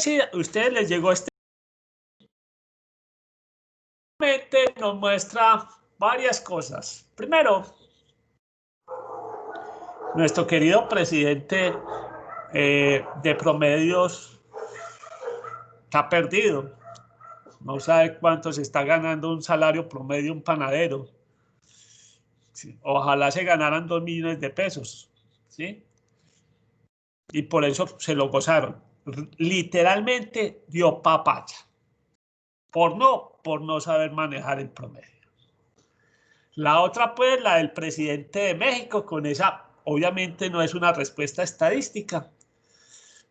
si a ustedes les llegó este, nos muestra varias cosas. Primero, nuestro querido presidente de promedios está perdido. No sabe cuánto se está ganando un salario promedio un panadero. Sí, ojalá se ganaran 2 millones de pesos, ¿sí? Y por eso se lo gozaron. Literalmente dio papaya. Por no saber manejar el promedio. La otra, pues, la del presidente de México, con esa, obviamente no es una respuesta estadística,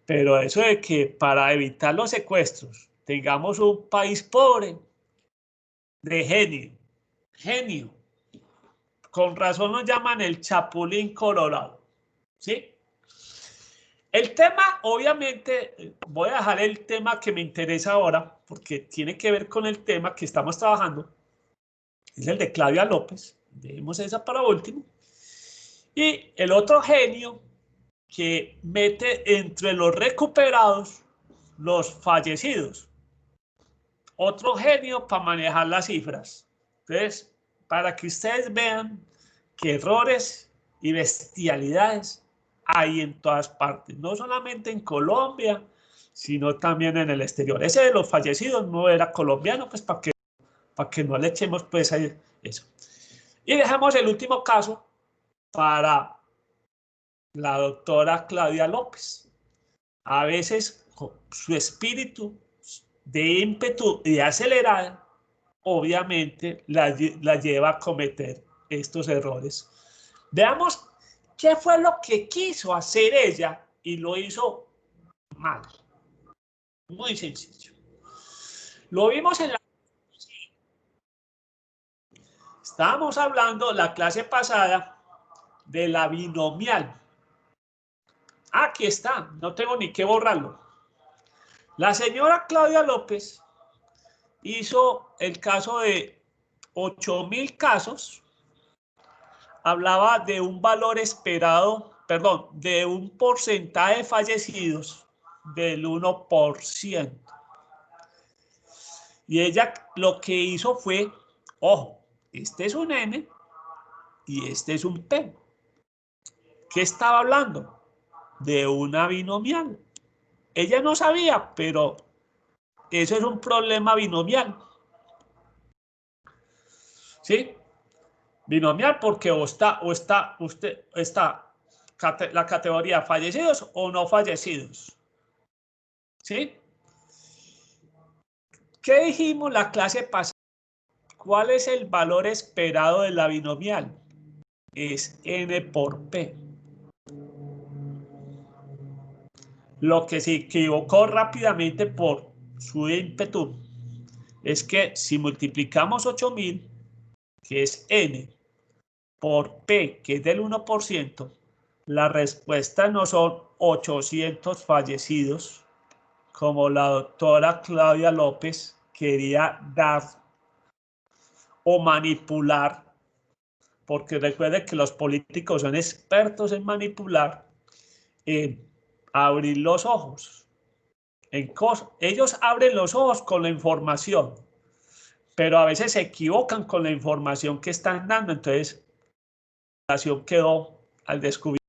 pero eso de que para evitar los secuestros tengamos un país pobre, de genio. Con razón nos llaman el Chapulín Colorado, ¿sí? El tema, obviamente, voy a dejar el tema que me interesa ahora, porque tiene que ver con el tema que estamos trabajando, es el de Claudia López, dejemos esa para último, y el otro genio que mete entre los recuperados los fallecidos, otro genio para manejar las cifras. Entonces, para que ustedes vean que errores y bestialidades hay en todas partes, no solamente en Colombia, sino también en el exterior. Ese de los fallecidos no era colombiano, pues para que no le echemos pues eso. Y dejamos el último caso para la doctora Claudia López. A veces su espíritu de ímpetu y de acelerada, obviamente la lleva a cometer estos errores. Veamos qué fue lo que quiso hacer ella y lo hizo mal. Muy sencillo. Lo vimos en la... Estábamos hablando la clase pasada de la binomial. Aquí está, no tengo ni que borrarlo. La señora Claudia López hizo el caso de 8.000 casos, hablaba de un valor esperado, perdón, de un porcentaje de fallecidos del 1%. Y ella lo que hizo fue, ojo, este es un N y este es un P. ¿Qué estaba hablando? De una binomial. Ella no sabía, pero eso es un problema binomial. ¿Sí? Binomial porque usted está la categoría fallecidos o no fallecidos. ¿Sí? ¿Qué dijimos la clase pasada? ¿Cuál es el valor esperado de la binomial? Es n por p. Lo que se equivocó rápidamente por su ímpetu es que si multiplicamos 8.000, que es n, por p, que es del 1%, la respuesta no son 800 fallecidos, como la doctora Claudia López quería dar o manipular, porque recuerde que los políticos son expertos en manipular, en abrir los ojos. Ellos abren los ojos con la información, pero a veces se equivocan con la información que están dando, entonces la situación quedó al descubierto.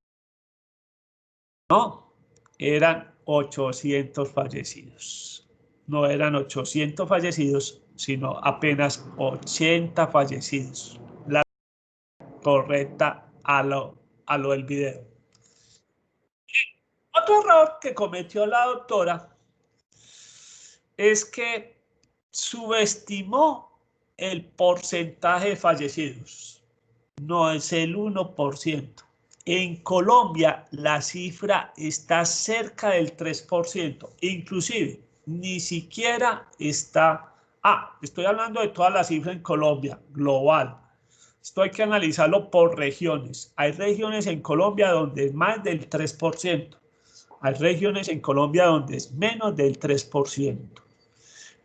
No, eran 800 fallecidos. No eran 800 fallecidos, sino apenas 80 fallecidos. La correcta a lo del video. Otro error que cometió la doctora es que subestimó el porcentaje de fallecidos. No es el 1%. En Colombia la cifra está cerca del 3%, inclusive ni siquiera está... estoy hablando de toda la cifra en Colombia, global. Esto hay que analizarlo por regiones. Hay regiones en Colombia donde es más del 3%. Hay regiones en Colombia donde es menos del 3%.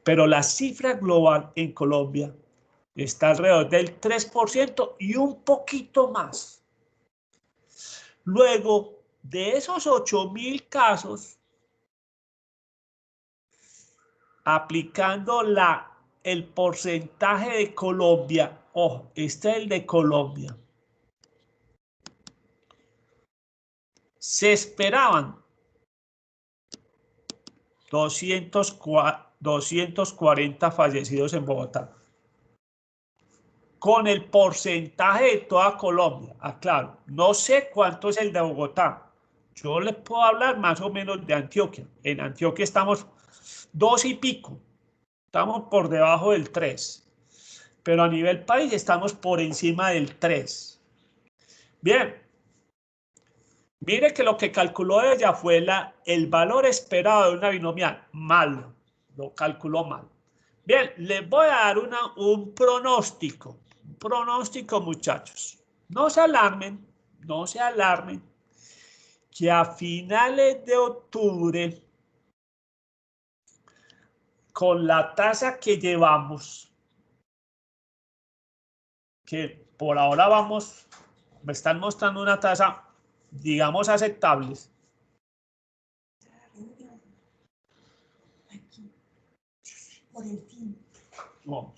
Pero la cifra global en Colombia está alrededor del 3% y un poquito más. Luego de esos 8.000 casos, aplicando el porcentaje de Colombia. Ojo, este es el de Colombia. Se esperaban 240 fallecidos en Bogotá. Con el porcentaje de toda Colombia. Aclaro, no sé cuánto es el de Bogotá. Yo les puedo hablar más o menos de Antioquia. En Antioquia estamos 2 y pico. Estamos por debajo del 3. Pero a nivel país estamos por encima del 3. Bien. Mire que lo que calculó ella fue el valor esperado de una binomial. Mal. Lo calculó mal. Bien, les voy a dar un pronóstico. Un pronóstico, muchachos. No se alarmen, no se alarmen, que a finales de octubre, con la tasa que llevamos, que por ahora me están mostrando una tasa, digamos, aceptable. No.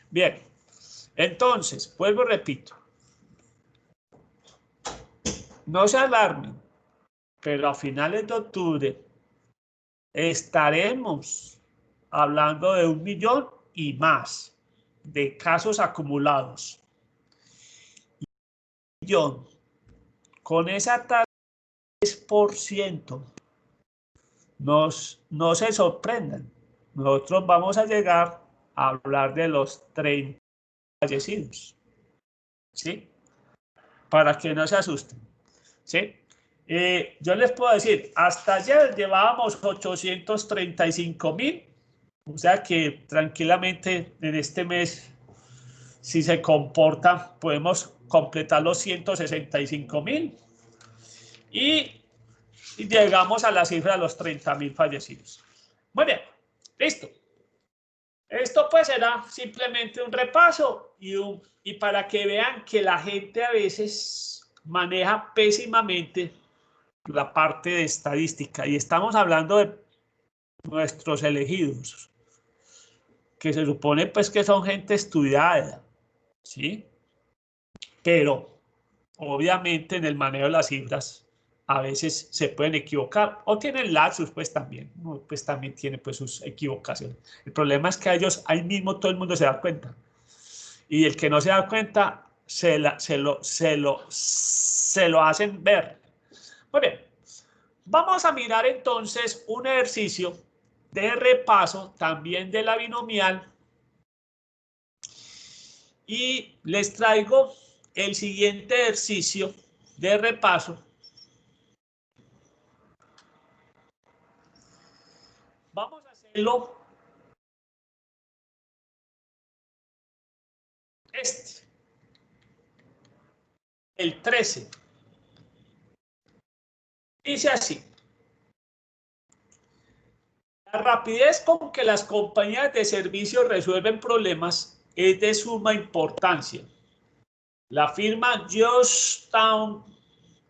Bien, entonces, vuelvo y repito. No se alarmen, pero a finales de octubre estaremos hablando de 1 millón y más de casos acumulados. Con esa tasa de 10%, no se sorprendan. Nosotros vamos a llegar a hablar de los 30 fallecidos. ¿Sí? Para que no se asusten. ¿Sí? Yo les puedo decir, hasta ayer llevábamos 835.000. O sea que tranquilamente en este mes, si se comporta, podemos completar los 165.000 y llegamos a la cifra de los 30.000 fallecidos. Muy bien, listo. Esto pues será simplemente un repaso y para que vean que la gente a veces maneja pésimamente la parte de estadística y estamos hablando de nuestros elegidos, que se supone pues que son gente estudiada, ¿sí? Pero obviamente en el manejo de las cifras a veces se pueden equivocar o tienen lapsus pues también, ¿no? Pues también tiene pues sus equivocaciones. El problema es que a ellos ahí mismo todo el mundo se da cuenta y el que no se da cuenta se lo hacen ver. Muy bien, vamos a mirar entonces un ejercicio de repaso también de la binomial y les traigo el siguiente ejercicio de repaso. Vamos a hacerlo el 13. Dice así. La rapidez con que las compañías de servicios resuelven problemas es de suma importancia. La firma Georgetown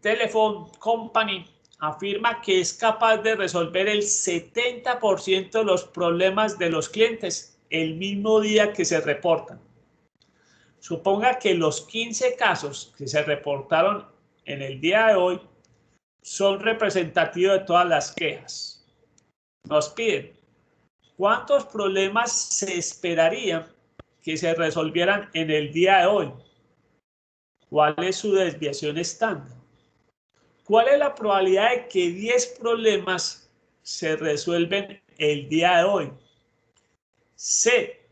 Telephone Company afirma que es capaz de resolver el 70% de los problemas de los clientes el mismo día que se reportan. Suponga que los 15 casos que se reportaron en el día de hoy son representativos de todas las quejas. Nos piden cuántos problemas se esperaría que se resolvieran en el día de hoy. ¿Cuál es su desviación estándar? ¿Cuál es la probabilidad de que 10 problemas se resuelven el día de hoy? C,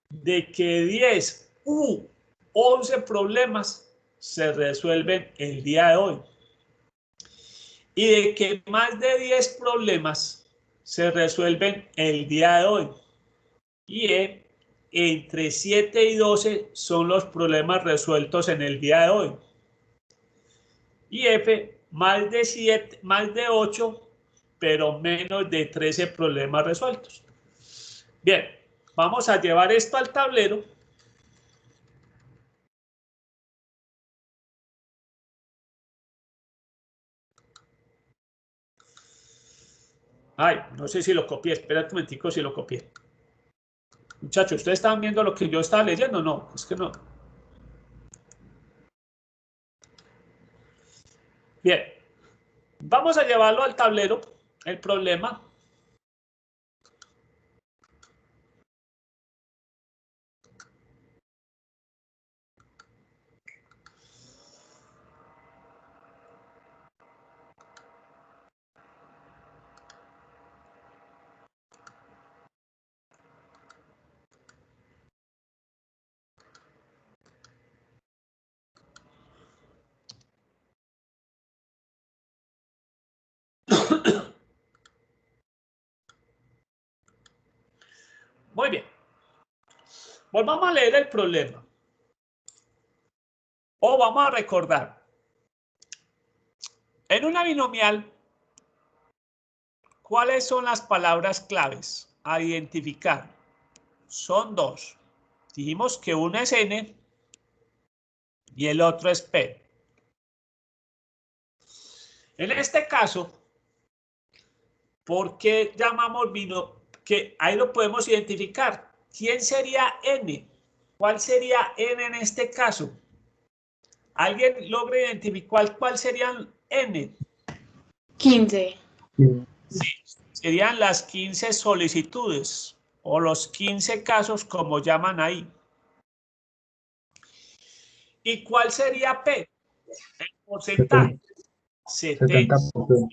de que 10 u 11 problemas se resuelven el día de hoy. Y de que más de 10 problemas se resuelven el día de hoy. Y E, entre 7 y 12 son los problemas resueltos en el día de hoy. Y F, más de 8, pero menos de 13 problemas resueltos. Bien, vamos a llevar esto al tablero. Ay, no sé si lo copié, espera un momentico si lo copié. Muchachos, ¿ustedes estaban viendo lo que yo estaba leyendo? No, es que no. Bien, vamos a llevarlo al tablero, el problema. Muy bien. Volvamos a leer el problema. O vamos a recordar. En una binomial, ¿cuáles son las palabras claves a identificar? Son dos. Dijimos que uno es n y el otro es p. En este caso, ¿por qué llamamos binomial? Que ahí lo podemos identificar. ¿Quién sería n? ¿Cuál sería n en este caso? ¿Alguien logra identificar cuál serían n? 15. Sí, serían las 15 solicitudes o los 15 casos como llaman ahí. ¿Y cuál sería P? El porcentaje. 70%.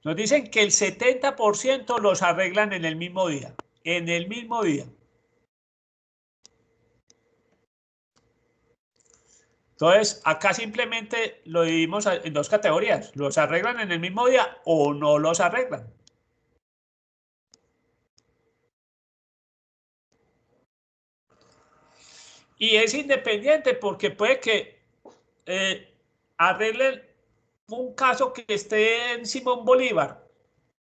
Nos dicen que el 70% los arreglan en el mismo día. En el mismo día. Entonces, acá simplemente lo dividimos en dos categorías. ¿Los arreglan en el mismo día o no los arreglan? Y es independiente porque puede que arreglen un caso que esté en Simón Bolívar,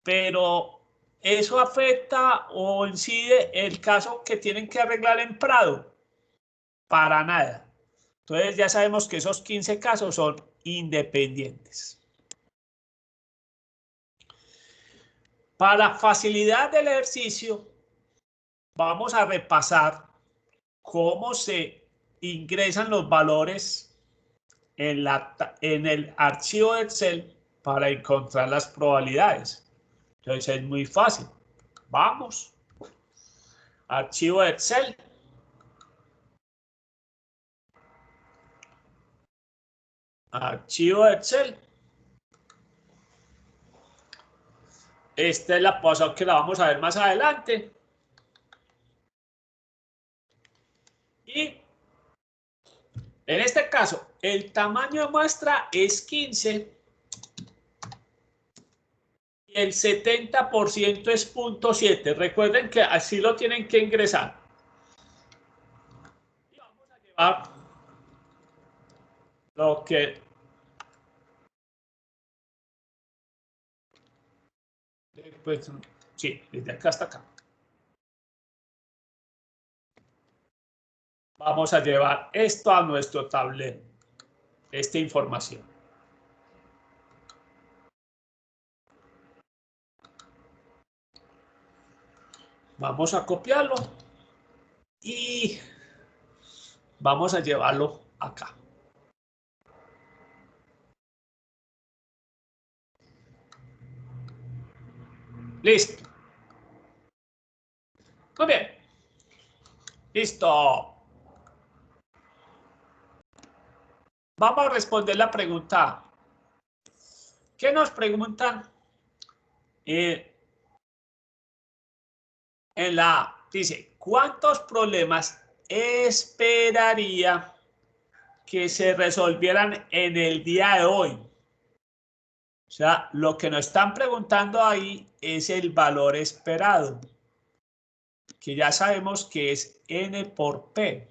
pero eso afecta o incide el caso que tienen que arreglar en Prado. Para nada. Entonces ya sabemos que esos 15 casos son independientes. Para facilidad del ejercicio, vamos a repasar cómo se ingresan los valores en el archivo de Excel para encontrar las probabilidades. Entonces es muy fácil. Vamos. Archivo de Excel. Archivo de Excel. Esta es la cosa que la vamos a ver más adelante. Y en este caso, el tamaño de muestra es 15 y el 70% es 0.7. Recuerden que así lo tienen que ingresar. Y vamos a llevar lo que... Pues, sí, desde acá hasta acá. Vamos a llevar esto a nuestro tablero, esta información. Vamos a copiarlo y vamos a llevarlo acá. Listo. Muy bien. Listo. Vamos a responder la pregunta. ¿Qué nos preguntan? En la dice, ¿cuántos problemas esperaría que se resolvieran en el día de hoy? O sea, lo que nos están preguntando ahí es el valor esperado, que ya sabemos que es n por p.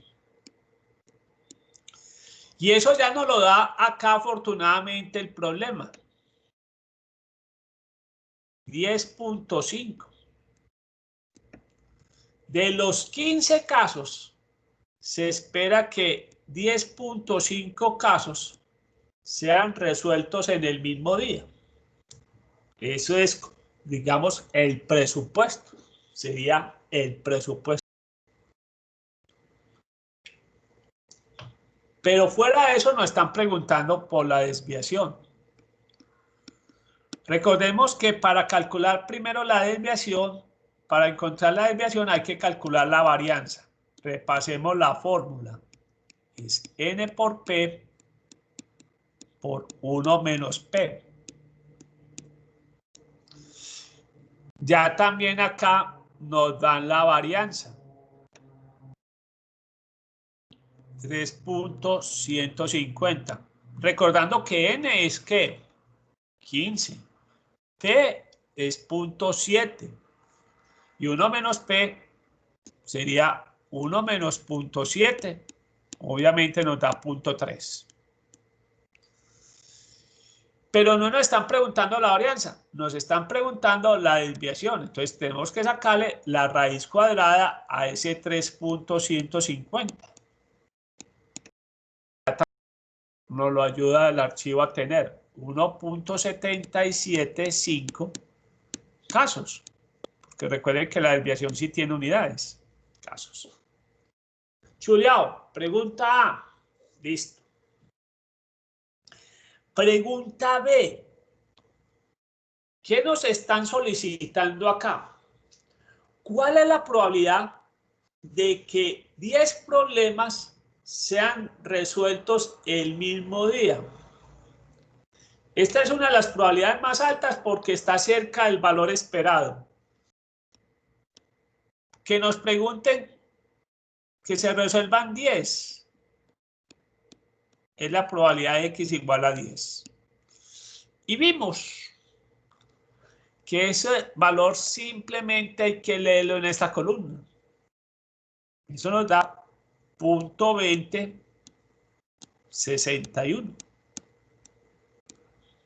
Y eso ya nos lo da acá afortunadamente el problema. 10.5. De los 15 casos, se espera que 10.5 casos sean resueltos en el mismo día. Eso es, digamos, el presupuesto. Sería el presupuesto. Pero fuera de eso nos están preguntando por la desviación. Recordemos que para calcular primero la desviación, para encontrar la desviación hay que calcular la varianza. Repasemos la fórmula. Es n por p por 1 menos p. Ya también acá nos dan la varianza. 3.150. Recordando que n es ¿qué? 15. P es 0.7. Y 1 menos P sería 1 menos 0.7. Obviamente nos da 0.3. Pero no nos están preguntando la varianza, nos están preguntando la desviación. Entonces tenemos que sacarle la raíz cuadrada a ese 3.150. Nos lo ayuda el archivo a tener 1.775 casos. Porque recuerden que la desviación sí tiene unidades. Casos. Chuleado, pregunta A. Listo. Pregunta B. ¿Qué nos están solicitando acá? ¿Cuál es la probabilidad de que 10 problemas sean resueltos el mismo día? Esta es una de las probabilidades más altas porque está cerca del valor esperado. Que nos pregunten que se resuelvan 10. Es la probabilidad de x igual a 10. Y vimos que ese valor simplemente hay que leerlo en esta columna. Eso nos da 0.2061.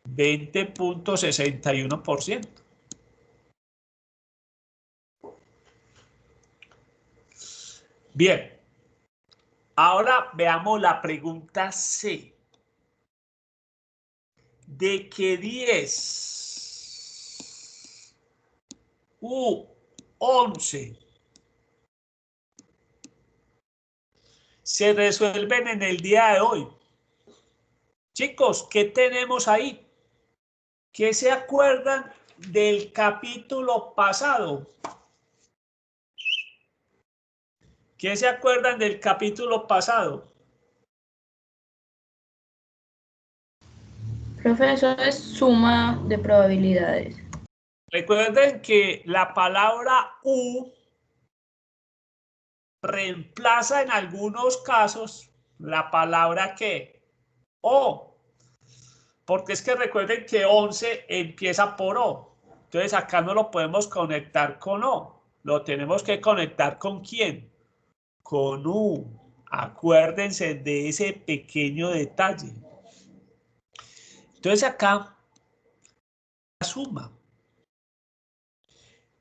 20.61%. Bien. Ahora veamos la pregunta C. De que 10 u 11 se resuelven en el día de hoy. Chicos, ¿qué tenemos ahí? ¿Qué se acuerdan del capítulo pasado? ¿Qué se acuerdan del capítulo pasado? Profe, eso es suma de probabilidades. Recuerden que la palabra U reemplaza en algunos casos la palabra ¿qué? O. Porque es que recuerden que 11 empieza por O. Entonces acá no lo podemos conectar con O. Lo tenemos que conectar ¿con quién? Con U. Acuérdense de ese pequeño detalle. Entonces acá la suma.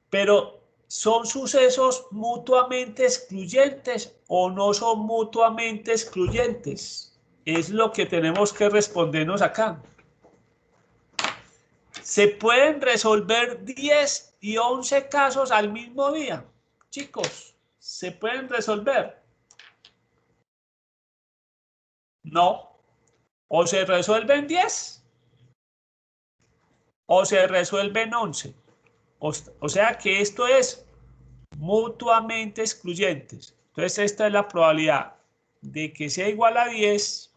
Pero ¿son sucesos mutuamente excluyentes o no son mutuamente excluyentes? Es lo que tenemos que respondernos acá. ¿Se pueden resolver 10 y 11 casos al mismo día? Chicos, ¿se pueden resolver? No. O se resuelven 10 o se resuelven 11. O sea que esto es mutuamente excluyentes. Entonces esta es la probabilidad de que sea igual a 10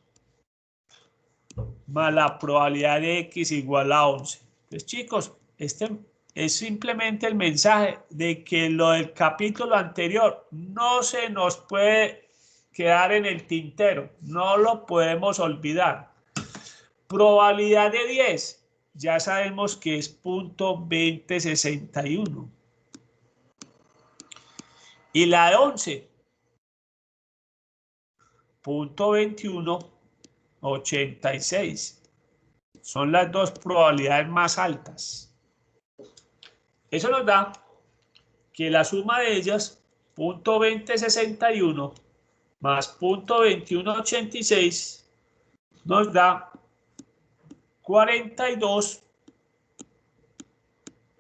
más la probabilidad de x igual a 11. Entonces chicos, este es simplemente el mensaje de que lo del capítulo anterior no se nos puede quedar en el tintero, no lo podemos olvidar. Probabilidad de 10, ya sabemos que es 0.2061. Y la de 11, 0.2186. Son las dos probabilidades más altas. Eso nos da que la suma de ellas, 0.2061 más 0.2186, nos da 42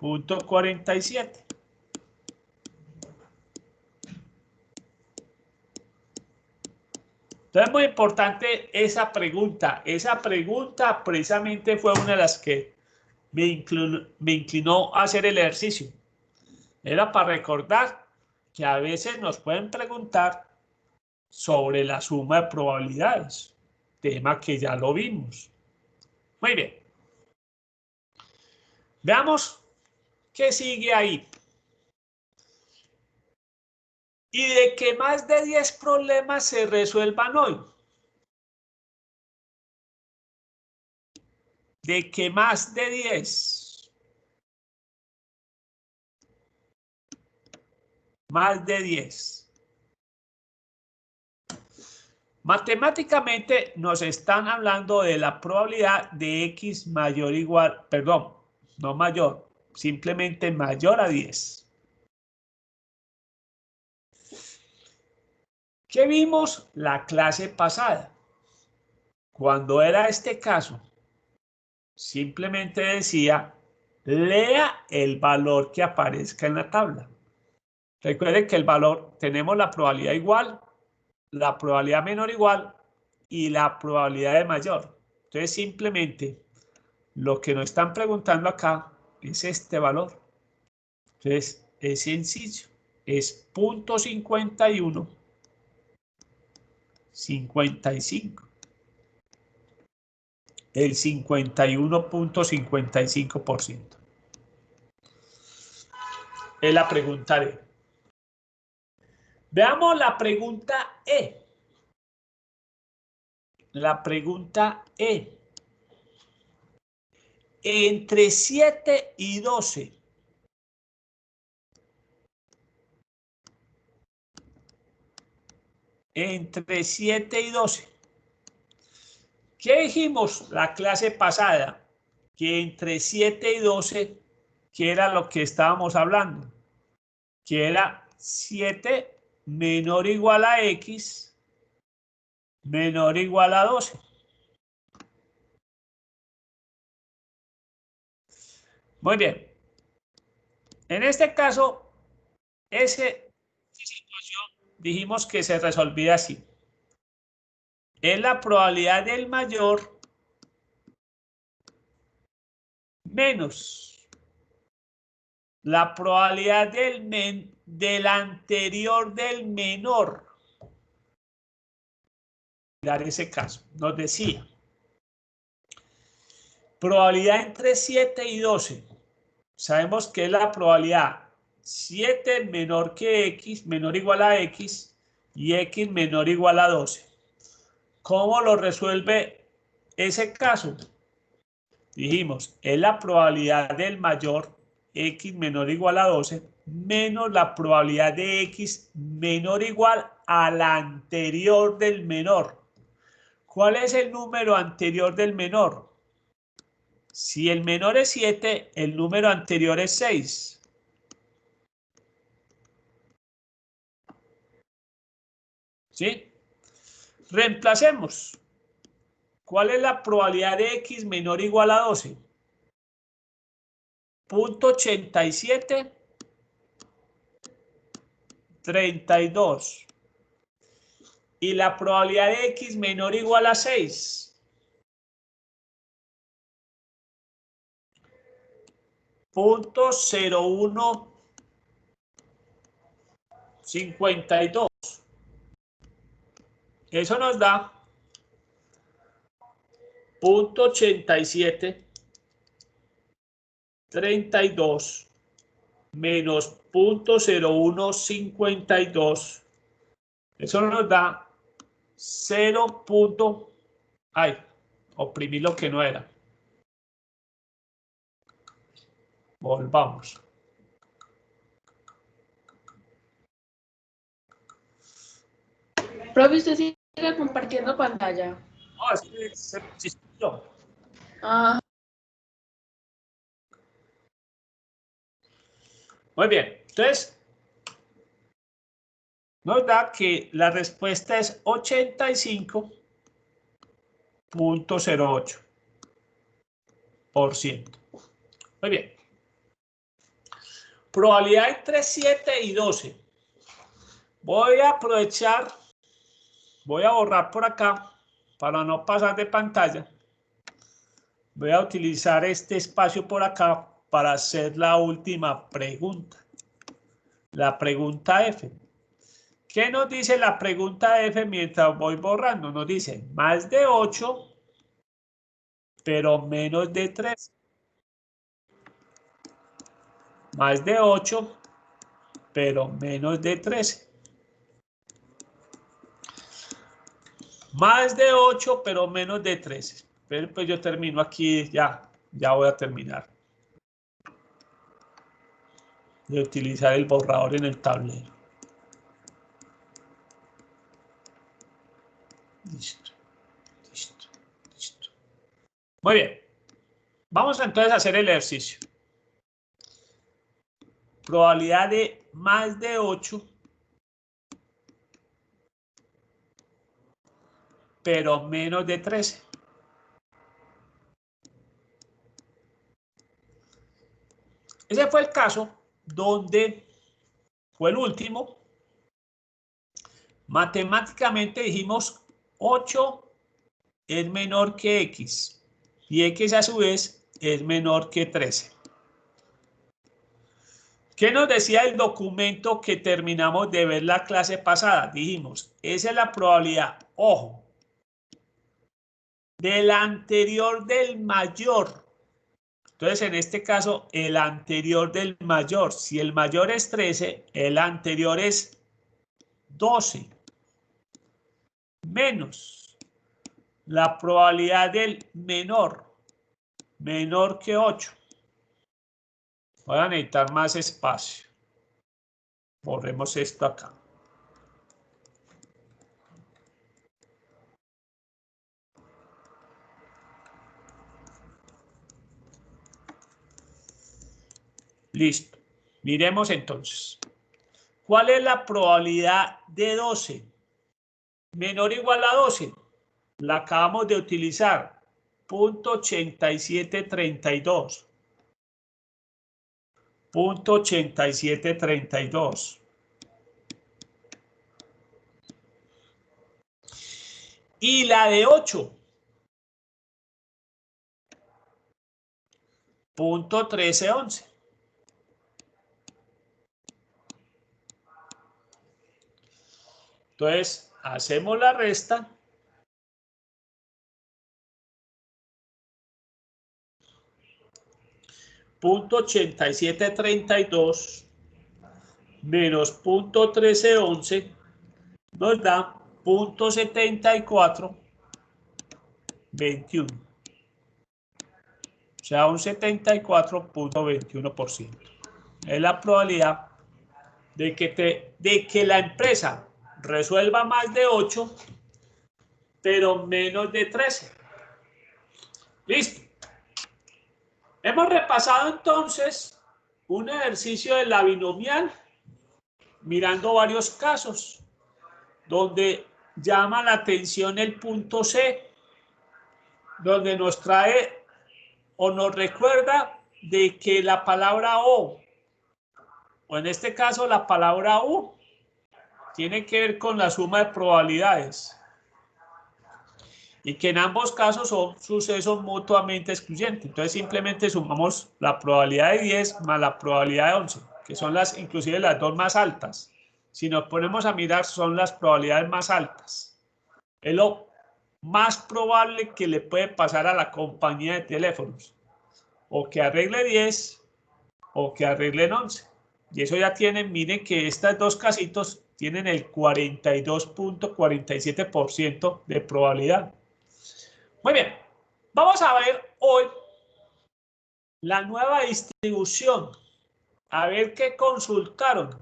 .47. Entonces es muy importante esa pregunta. Esa pregunta precisamente fue una de las que me inclinó a hacer el ejercicio. Era para recordar que a veces nos pueden preguntar sobre la suma de probabilidades, tema que ya lo vimos. Muy bien. Veamos qué sigue ahí. Y de que más de 10 problemas se resuelvan hoy. De que más de 10. Más de 10. Matemáticamente nos están hablando de la probabilidad de X mayor o igual, perdón, no mayor, simplemente mayor a 10. ¿Qué vimos la clase pasada? Cuando era este caso, simplemente decía, lea el valor que aparezca en la tabla. Recuerden que el valor, tenemos la probabilidad igual, la probabilidad menor igual y la probabilidad de mayor. Entonces simplemente lo que nos están preguntando acá es este valor. Entonces es sencillo, es 0.51, 55. El 51.55%. Es la pregunta D. Veamos la pregunta E. La pregunta E. Entre 7 y 12. Entre 7 y 12. ¿Qué dijimos la clase pasada? Que entre 7 y 12, ¿qué era lo que estábamos hablando? Que era 7 menor o igual a X menor o igual a 12. Muy bien. En este caso, esa situación dijimos que se resolvía así. Es la probabilidad del mayor menos la probabilidad del anterior del menor. Dar ese caso. Nos decía, probabilidad entre 7 y 12. Sabemos que es la probabilidad 7 menor que X, menor o igual a X, y X menor o igual a 12. ¿Cómo lo resuelve ese caso? Dijimos, es la probabilidad del mayor X menor o igual a 12 menos la probabilidad de X menor o igual a la anterior del menor. ¿Cuál es el número anterior del menor? Si el menor es 7, el número anterior es 6. ¿Sí? Reemplacemos. ¿Cuál es la probabilidad de X menor o igual a 12? 0.87, 32. Y la probabilidad de X menor o igual a 6. 0.0152. Eso nos da 0.87, 32 menos 0.0152. Eso nos da 0. Ay, oprimí lo que no era. Volvamos. Profe, usted sigue compartiendo pantalla. No, es que se existió. Ah, Muy bien. Entonces, nos da que la respuesta es 85.08%. Muy bien. Probabilidad entre 7 y 12. Voy a aprovechar, voy a borrar por acá para no pasar de pantalla. Voy a utilizar este espacio por acá para hacer la última pregunta. La pregunta F. ¿Qué nos dice la pregunta F mientras voy borrando? Nos dice más de 8, pero menos de 13. Más de 8, pero menos de 13. Más de 8, pero menos de 13. Pero pues yo termino aquí, ya voy a terminar de utilizar el borrador en el tablero. Listo. Muy bien. Vamos entonces a hacer el ejercicio. Probabilidad de más de 8, pero menos de 13. Ese fue el caso donde fue el último. Matemáticamente dijimos 8 es menor que X y X a su vez es menor que 13. ¿Qué nos decía el documento que terminamos de ver la clase pasada? Dijimos, esa es la probabilidad, ojo, del anterior del mayor. Entonces, en este caso, el anterior del mayor. Si el mayor es 13, el anterior es 12. Menos la probabilidad del menor que 8. Voy a necesitar más espacio. Borremos esto acá. Listo. Miremos entonces. ¿Cuál es la probabilidad de 12? Menor o igual a 12. La acabamos de utilizar. 0.8732. 0.8732. Y la de 8. 0.1311. Entonces, hacemos la resta. .8732 menos 0.1311 nos da 0.7421. O sea, un 74.21%. Es la probabilidad de que la empresa resuelva más de 8, pero menos de 13. Listo. Hemos repasado entonces un ejercicio de la binomial, mirando varios casos, donde llama la atención el punto C, donde nos trae o nos recuerda de que la palabra o en este caso la palabra U, tiene que ver con la suma de probabilidades. Y que en ambos casos son sucesos mutuamente excluyentes. Entonces simplemente sumamos la probabilidad de 10 más la probabilidad de 11, que son inclusive las dos más altas. Si nos ponemos a mirar, son las probabilidades más altas. Es lo más probable que le puede pasar a la compañía de teléfonos. O que arregle 10 o que arreglen 11. Y eso ya tienen, miren que estos dos casitos tienen el 42.47% de probabilidad. Muy bien, vamos a ver hoy la nueva distribución. A ver qué consultaron.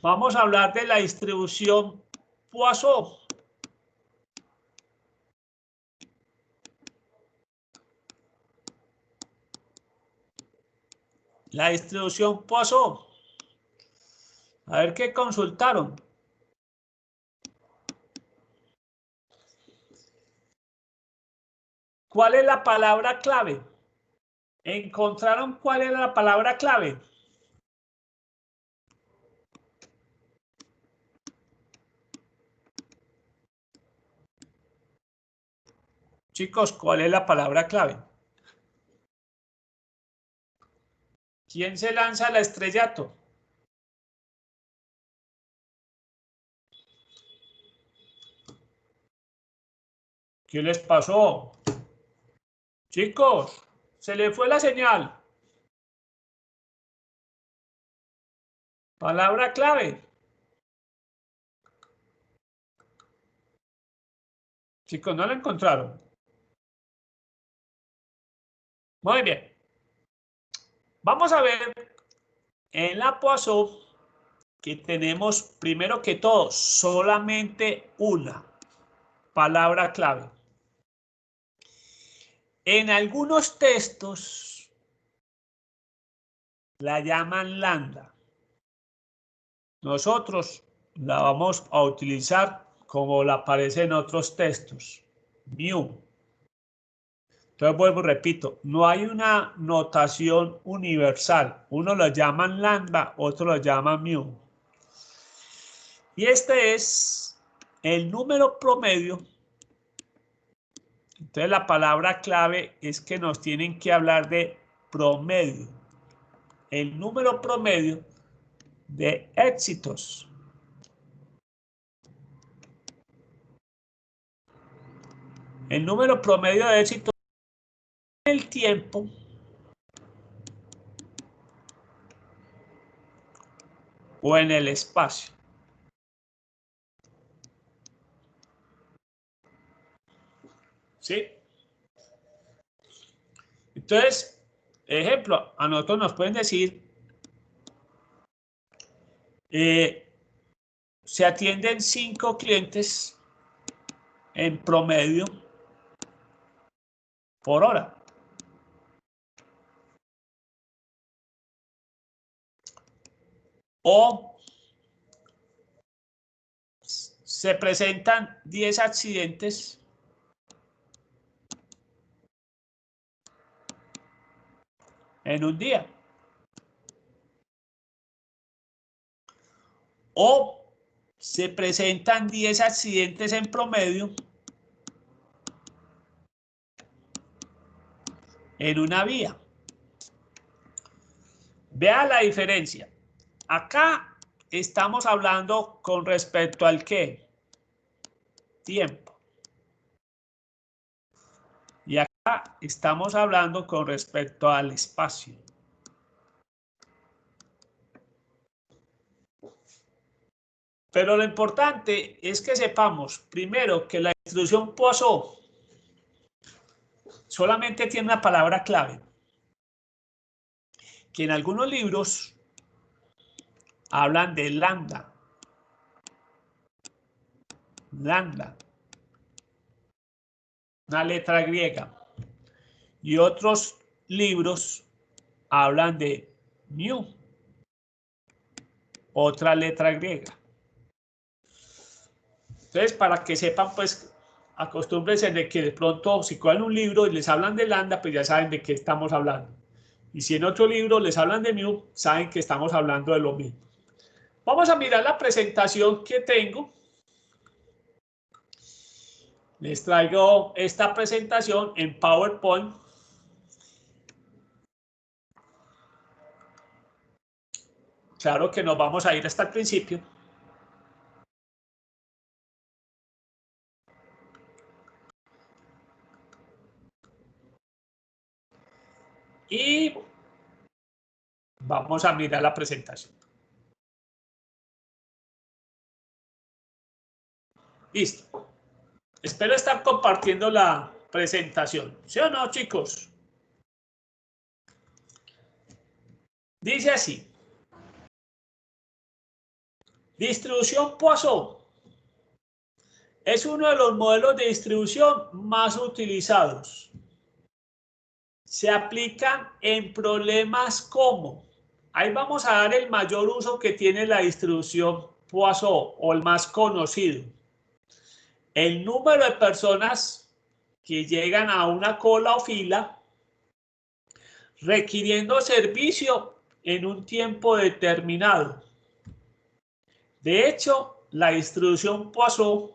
Vamos a hablar de la distribución Poisson. La distribución Poisson. A ver qué consultaron. ¿Cuál es la palabra clave? ¿Encontraron cuál era la palabra clave? Chicos, ¿cuál es la palabra clave? ¿Quién se lanza al estrellato? ¿Qué les pasó? Chicos, se le fue la señal. Palabra clave. Chicos, ¿no la encontraron? Muy bien. Vamos a ver en la Poisson que tenemos primero que todo solamente una palabra clave. En algunos textos la llaman lambda. Nosotros la vamos a utilizar como la aparece en otros textos, mu. Entonces vuelvo y repito, no hay una notación universal. Uno lo llaman lambda, otro lo llaman mu. Y este es el número promedio. Entonces la palabra clave es que nos tienen que hablar de promedio. El número promedio de éxitos. El número promedio de éxitos en el tiempo o en el espacio. ¿Sí? Entonces, ejemplo, a nosotros nos pueden decir, se atienden 5 clientes en promedio por hora. O se presentan 10 accidentes en un día. O se presentan 10 accidentes en promedio en una vía. Vea la diferencia. Acá estamos hablando con respecto al ¿qué? Tiempo. Y acá estamos hablando con respecto al espacio. Pero lo importante es que sepamos, primero, que la instrucción Poisson solamente tiene una palabra clave, que en algunos libros hablan de lambda. Lambda. Una letra griega. Y otros libros hablan de mu. Otra letra griega. Entonces, para que sepan, pues, acostúmbrense de que de pronto, si cogen un libro y les hablan de lambda, pues ya saben de qué estamos hablando. Y si en otro libro les hablan de mu, saben que estamos hablando de lo mismo. Vamos a mirar la presentación que tengo. Les traigo esta presentación en PowerPoint. Claro que nos vamos a ir hasta el principio. Y vamos a mirar la presentación. Listo. Espero estar compartiendo la presentación. ¿Sí o no, chicos? Dice así. Distribución Poisson es uno de los modelos de distribución más utilizados. Se aplican en problemas como, ahí vamos a dar el mayor uso que tiene la distribución Poisson o el más conocido. El número de personas que llegan a una cola o fila requiriendo servicio en un tiempo determinado. De hecho, la distribución Poisson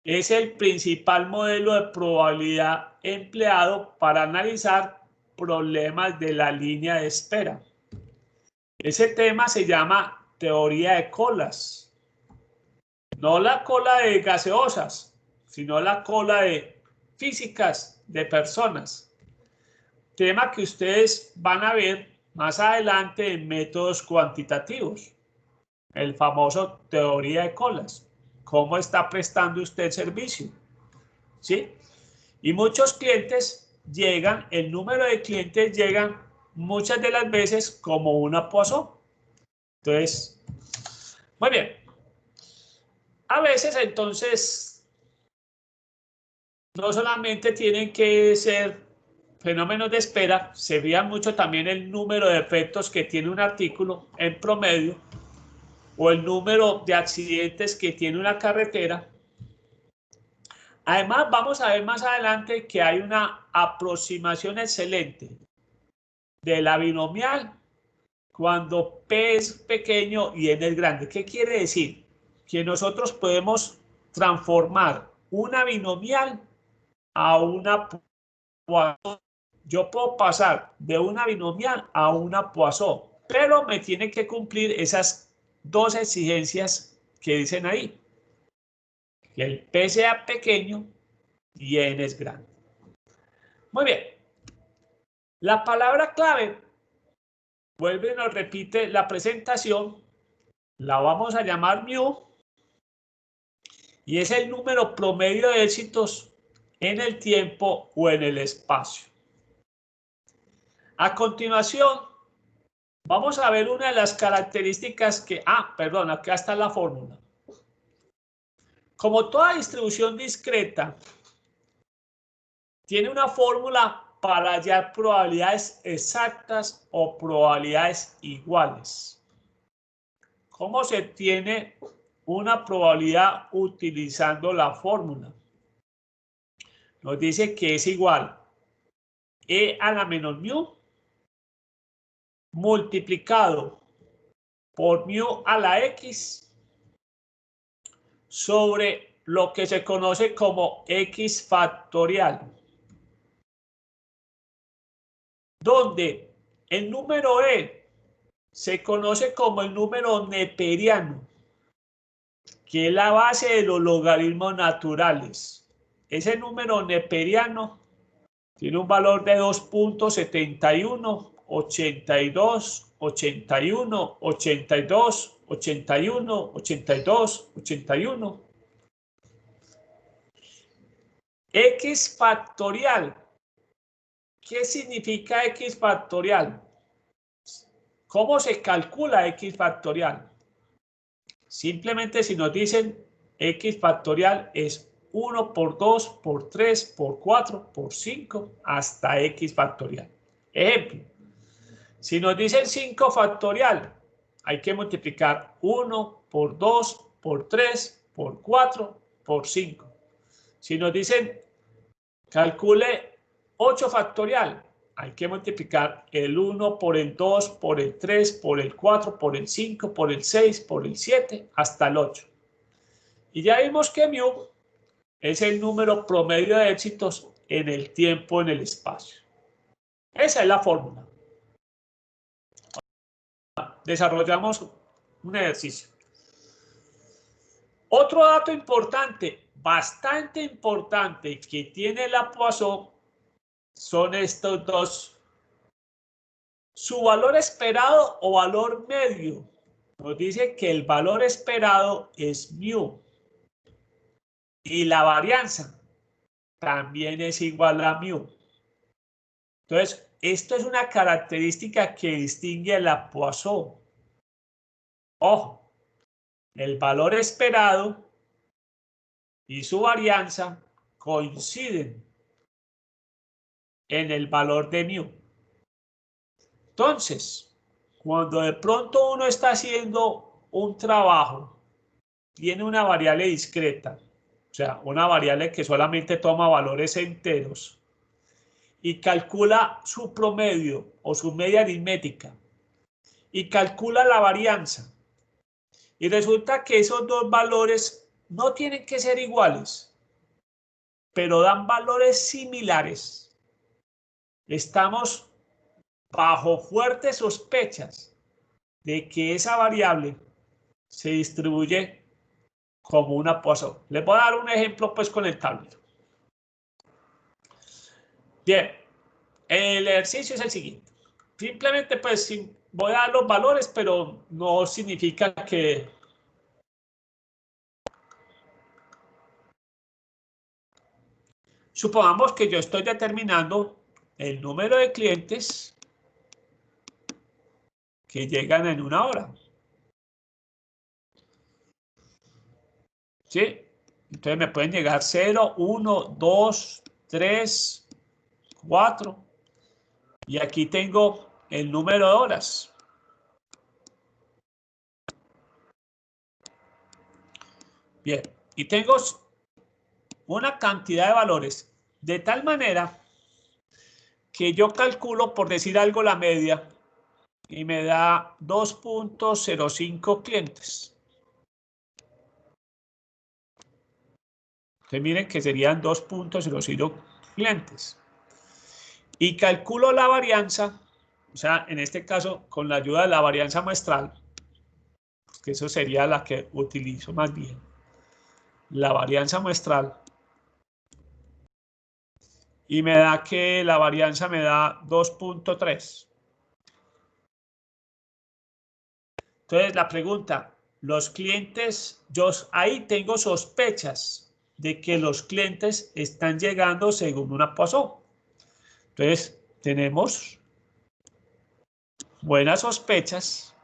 es el principal modelo de probabilidad empleado para analizar problemas de la línea de espera. Ese tema se llama teoría de colas. No la cola de gaseosas, sino la cola de físicas de personas. Tema que ustedes van a ver más adelante en métodos cuantitativos. El famoso teoría de colas. ¿Cómo está prestando usted el servicio? ¿Sí? Y muchos clientes llegan, el número de clientes llegan muchas de las veces como una Poisson. Entonces, muy bien. A veces entonces no solamente tienen que ser fenómenos de espera, se veía mucho también el número de efectos que tiene un artículo en promedio o el número de accidentes que tiene una carretera. Además, vamos a ver más adelante que hay una aproximación excelente de la binomial cuando P es pequeño y N es grande. ¿Qué quiere decir? Que nosotros podemos transformar una binomial a una Poisson. Yo puedo pasar de una binomial a una Poisson, pero me tiene que cumplir esas dos exigencias que dicen ahí. Que el P sea pequeño y N es grande. Muy bien. La palabra clave, vuelve y nos repite la presentación, la vamos a llamar mu, y es el número promedio de éxitos en el tiempo o en el espacio. A continuación, vamos a ver una de las características que... perdón, acá está la fórmula. Como toda distribución discreta, tiene una fórmula para hallar probabilidades exactas o probabilidades iguales. ¿Cómo se tiene una probabilidad utilizando la fórmula? Nos dice que es igual E a la menos mu multiplicado por mu a la x sobre lo que se conoce como x factorial, donde el número E se conoce como el número neperiano, que es la base de los logaritmos naturales. Ese número neperiano tiene un valor de 2.71, 82, 81, 82, 81, 82, 81. X factorial. ¿Qué significa X factorial? ¿Cómo se calcula X factorial? Simplemente si nos dicen X factorial es 1 por 2, por 3, por 4, por 5, hasta X factorial. Ejemplo, si nos dicen 5 factorial, hay que multiplicar 1 por 2, por 3, por 4, por 5. Si nos dicen calcule 8 factorial, hay que multiplicar el 1 por el 2, por el 3, por el 4, por el 5, por el 6, por el 7, hasta el 8. Y ya vimos que mu es el número promedio de éxitos en el tiempo, en el espacio. Esa es la fórmula. Desarrollamos un ejercicio. Otro dato importante, bastante importante, que tiene la Poisson son estos dos. Su valor esperado o valor medio nos dice que el valor esperado es mu y la varianza también es igual a mu. Entonces, esto es una característica que distingue a la Poisson. Ojo, el valor esperado y su varianza coinciden en el valor de mu. Entonces, cuando de pronto uno está haciendo un trabajo, tiene una variable discreta, o sea, una variable que solamente toma valores enteros y calcula su promedio o su media aritmética y calcula la varianza. Y resulta que esos dos valores no tienen que ser iguales. pero dan valores similares, estamos bajo fuertes sospechas de que esa variable se distribuye como una Poisson. Les voy a dar un ejemplo pues con el tablero. Bien, el ejercicio es el siguiente. Simplemente pues voy a dar los valores, pero no significa que... Supongamos que yo estoy determinando el número de clientes que llegan en una hora. ¿Sí? Entonces me pueden llegar 0, 1, 2, 3, 4. Y aquí tengo el número de horas. Bien, y tengo una cantidad de valores de tal manera que yo calculo, por decir algo, la media y me da 2.05 clientes. Entonces miren que serían 2.05 clientes. Y calculo la varianza, o sea, en este caso con la ayuda de la varianza muestral, que eso sería la que utilizo más bien, la varianza muestral, y me da que la varianza me da 2.3. Entonces la pregunta, los clientes, yo ahí tengo sospechas de que los clientes están llegando según una Poisson. Entonces tenemos buenas sospechas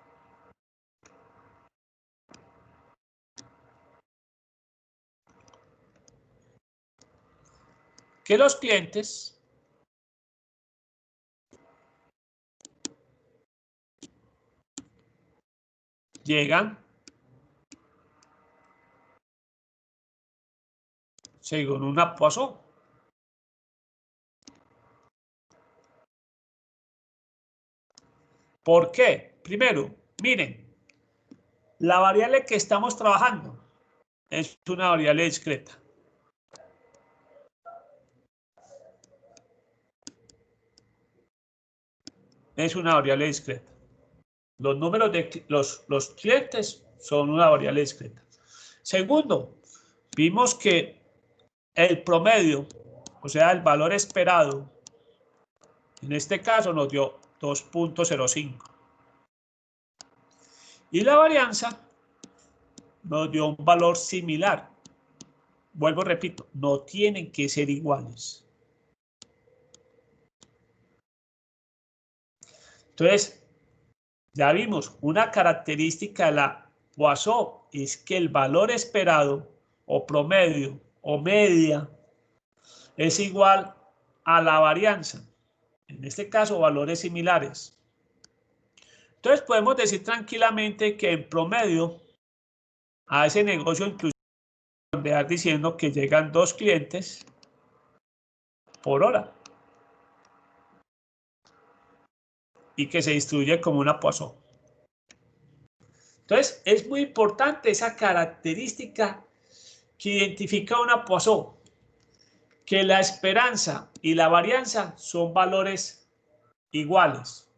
que los clientes llegan según una Poisson. ¿Por qué? Primero, miren, la variable que estamos trabajando es una variable discreta. Es una variable discreta. Los números de los clientes son una variable discreta. Segundo, vimos que el promedio, o sea, el valor esperado, en este caso nos dio 2.05. Y la varianza nos dio un valor similar. Vuelvo, repito, no tienen que ser iguales. Entonces, ya vimos, una característica de la Poisson es que el valor esperado o promedio o media es igual a la varianza. En este caso, valores similares. Entonces, podemos decir tranquilamente que en promedio a ese negocio incluso redondear diciendo que llegan 2 clientes por hora y que se distribuye como una Poisson. Entonces, es muy importante esa característica que identifica una Poisson, que la esperanza y la varianza son valores iguales.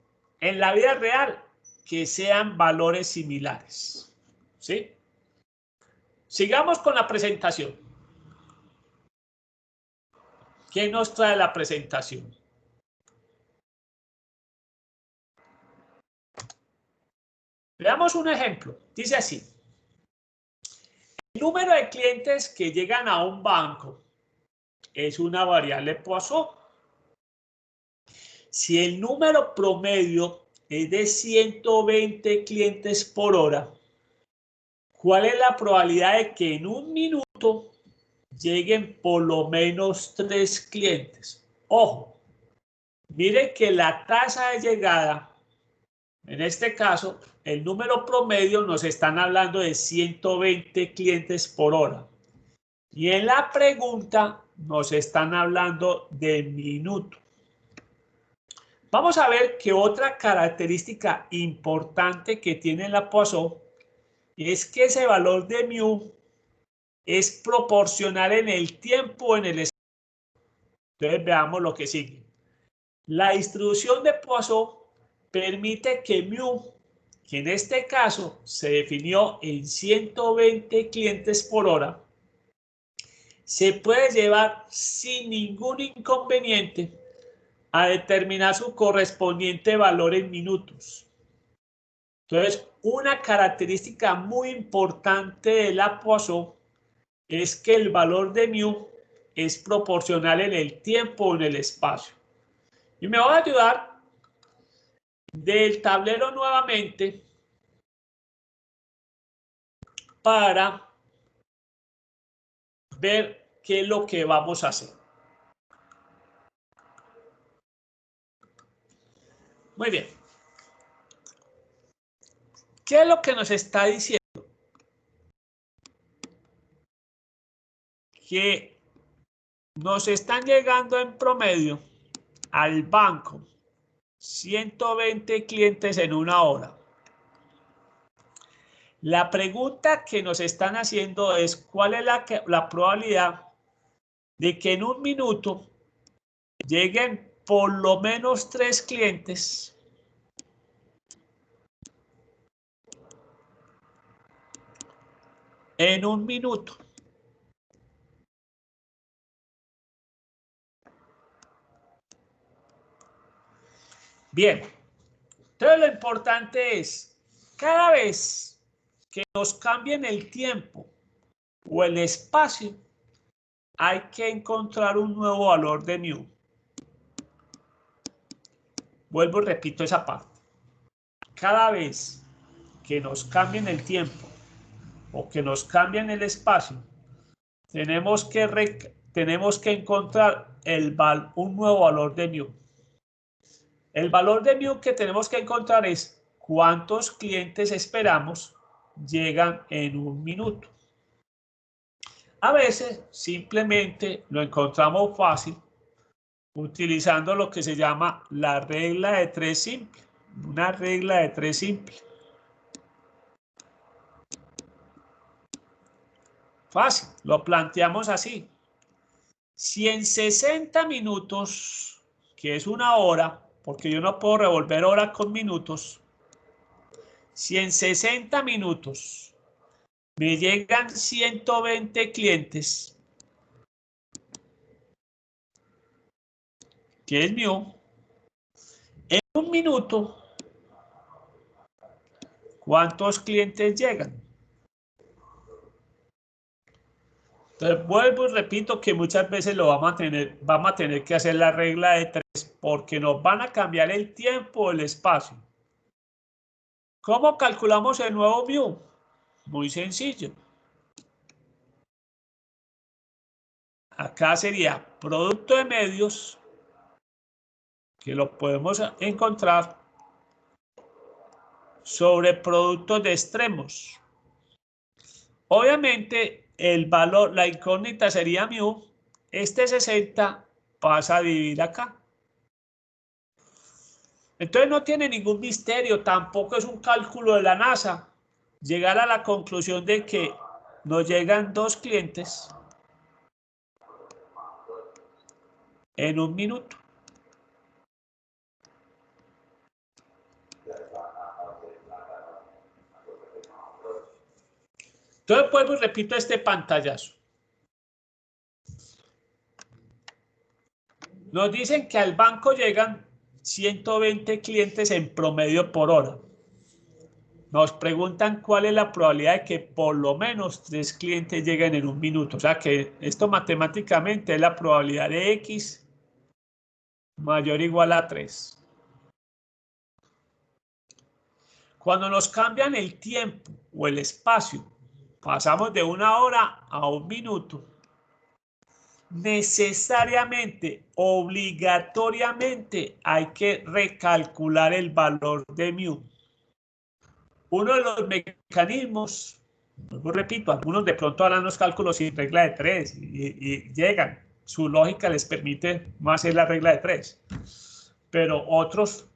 En la vida real, que sean valores similares. ¿Sí? Sigamos con la presentación. ¿Qué nos trae la presentación? Veamos un ejemplo. Dice así. El número de clientes que llegan a un banco es una variable Poisson. Si el número promedio es de 120 clientes por hora, ¿cuál es la probabilidad de que en un minuto lleguen por lo menos 3 clientes? Ojo, mire que la tasa de llegada, en este caso, el número promedio nos están hablando de 120 clientes por hora. Y en la pregunta nos están hablando de minuto. Vamos a ver que otra característica importante que tiene la Poisson es que ese valor de mu es proporcional en el tiempo, en el espacio. Entonces veamos lo que sigue. La distribución de Poisson permite que mu, que en este caso se definió en 120 clientes por hora, se puede llevar sin ningún inconveniente a determinar su correspondiente valor en minutos. Entonces, una característica muy importante de la Poisson es que el valor de mu es proporcional en el tiempo o en el espacio. Y me voy a ayudar del tablero nuevamente para ver qué es lo que vamos a hacer. Muy bien. ¿Qué es lo que nos está diciendo? Que nos están llegando en promedio al banco 120 clientes en una hora. La pregunta que nos están haciendo es ¿cuál es la probabilidad de que en un minuto lleguen por lo menos 3 clientes en un minuto? Bien, entonces lo importante es, cada vez que nos cambien el tiempo o el espacio, hay que encontrar un nuevo valor de mu. Vuelvo y repito esa parte. Cada vez que nos cambien el tiempo o que nos cambien el espacio, tenemos que encontrar un nuevo valor de mu. El valor de mu que tenemos que encontrar es cuántos clientes esperamos llegan en un minuto. A veces simplemente lo encontramos fácil utilizando lo que se llama la regla de 3 simple. Una regla de 3 simple. Fácil, lo planteamos así. Si en 60 minutos, que es una hora, porque yo no puedo revolver horas con minutos, si en 60 minutos me llegan 120 clientes, que es mu, en un minuto, ¿cuántos clientes llegan? Entonces vuelvo y repito que muchas veces vamos a tener que hacer la regla de 3 porque nos van a cambiar el tiempo o el espacio. ¿Cómo calculamos el nuevo mu? Muy sencillo. Acá sería producto de medios, que lo podemos encontrar, sobre productos de extremos. Obviamente, el valor, la incógnita sería mu. Este 60 pasa a dividir acá. Entonces no tiene ningún misterio, tampoco es un cálculo de la NASA. Llegar a la conclusión de que nos llegan 2 clientes en un minuto. Entonces vuelvo y repito este pantallazo. Nos dicen que al banco llegan 120 clientes en promedio por hora. Nos preguntan cuál es la probabilidad de que por lo menos 3 clientes lleguen en un minuto. O sea que esto matemáticamente es la probabilidad de X mayor o igual a 3. Cuando nos cambian el tiempo o el espacio, pasamos de una hora a un minuto, necesariamente, obligatoriamente, hay que recalcular el valor de mu. Uno de los mecanismos, repito, algunos de pronto harán los cálculos sin regla de 3 y llegan. Su lógica les permite no hacer la regla de 3. Pero otros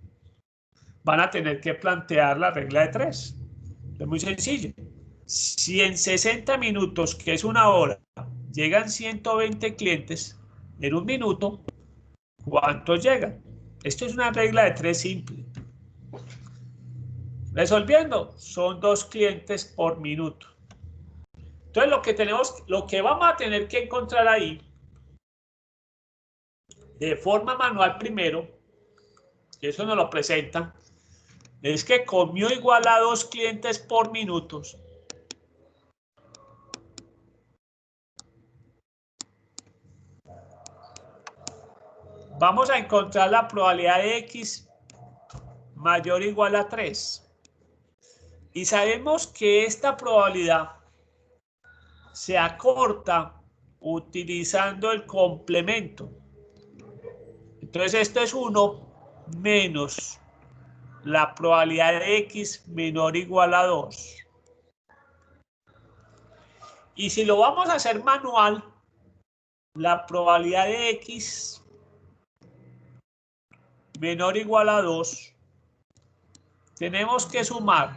van a tener que plantear la regla de 3. Es muy sencillo. Si en 60 minutos, que es una hora, llegan 120 clientes en un minuto, ¿Cuántos llegan? Esto es una regla de 3 simple. Resolviendo, son 2 clientes por minuto. Entonces lo que vamos a tener que encontrar ahí, de forma manual primero, que eso nos lo presenta, es que comió igual a 2 clientes por minuto. Vamos a encontrar la probabilidad de X mayor o igual a 3. Y sabemos que esta probabilidad se acorta utilizando el complemento. Entonces esto es 1 menos la probabilidad de X menor o igual a 2. Y si lo vamos a hacer manual, la probabilidad de X menor o igual a 2, tenemos que sumar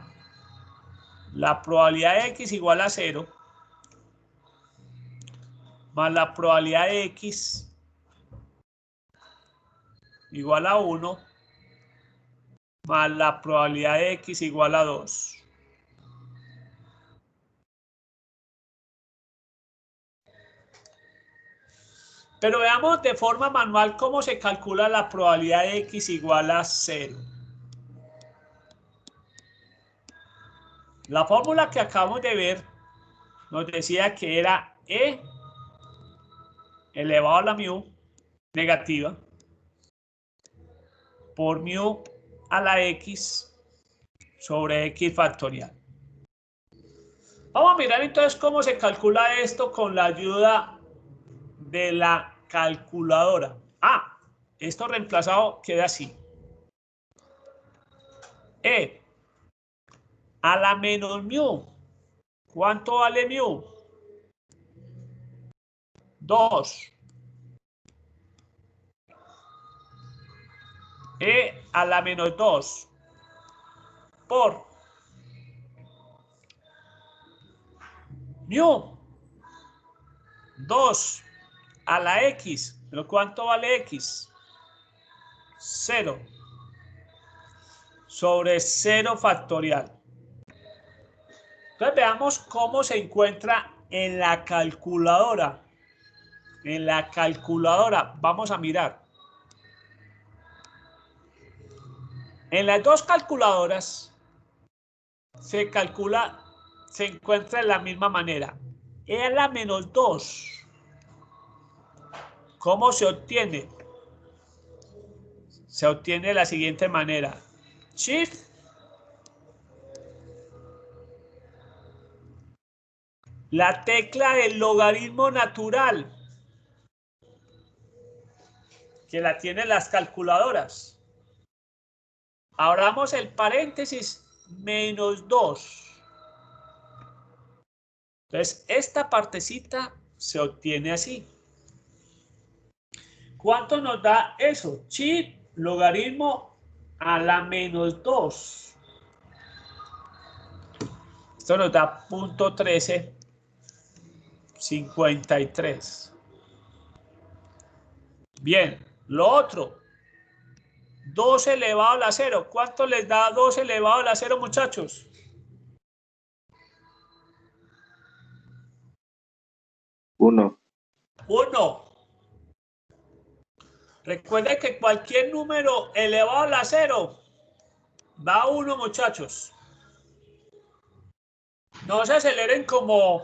la probabilidad de X igual a 0 más la probabilidad de X igual a 1 más la probabilidad de X igual a 2. Pero veamos de forma manual cómo se calcula la probabilidad de X igual a 0. La fórmula que acabamos de ver nos decía que era E elevado a la mu negativa por mu a la X sobre X factorial. Vamos a mirar entonces cómo se calcula esto con la ayuda de la calculadora. Esto reemplazado queda así. E a la menos mu. ¿Cuánto vale mu? 2. E a la menos 2 por mu 2 a la X. ¿Pero cuánto vale X? 0 sobre 0 factorial. Entonces veamos cómo se encuentra en la calculadora. En la calculadora vamos a mirar. En las dos calculadoras se encuentra de la misma manera. E a la menos 2. ¿Cómo se obtiene? Se obtiene de la siguiente manera. Shift la tecla del logaritmo natural, que la tienen las calculadoras. Abramos el paréntesis menos 2. Entonces, esta partecita se obtiene así. ¿Cuánto nos da eso? Shift logaritmo a la menos 2. Esto nos da 0.1353. Bien, lo otro. 2 elevado a la 0. ¿Cuánto les da 2 elevado a la 0, muchachos? 1. 1. Recuerden que cualquier número elevado a la 0 da 1, muchachos. No se aceleren como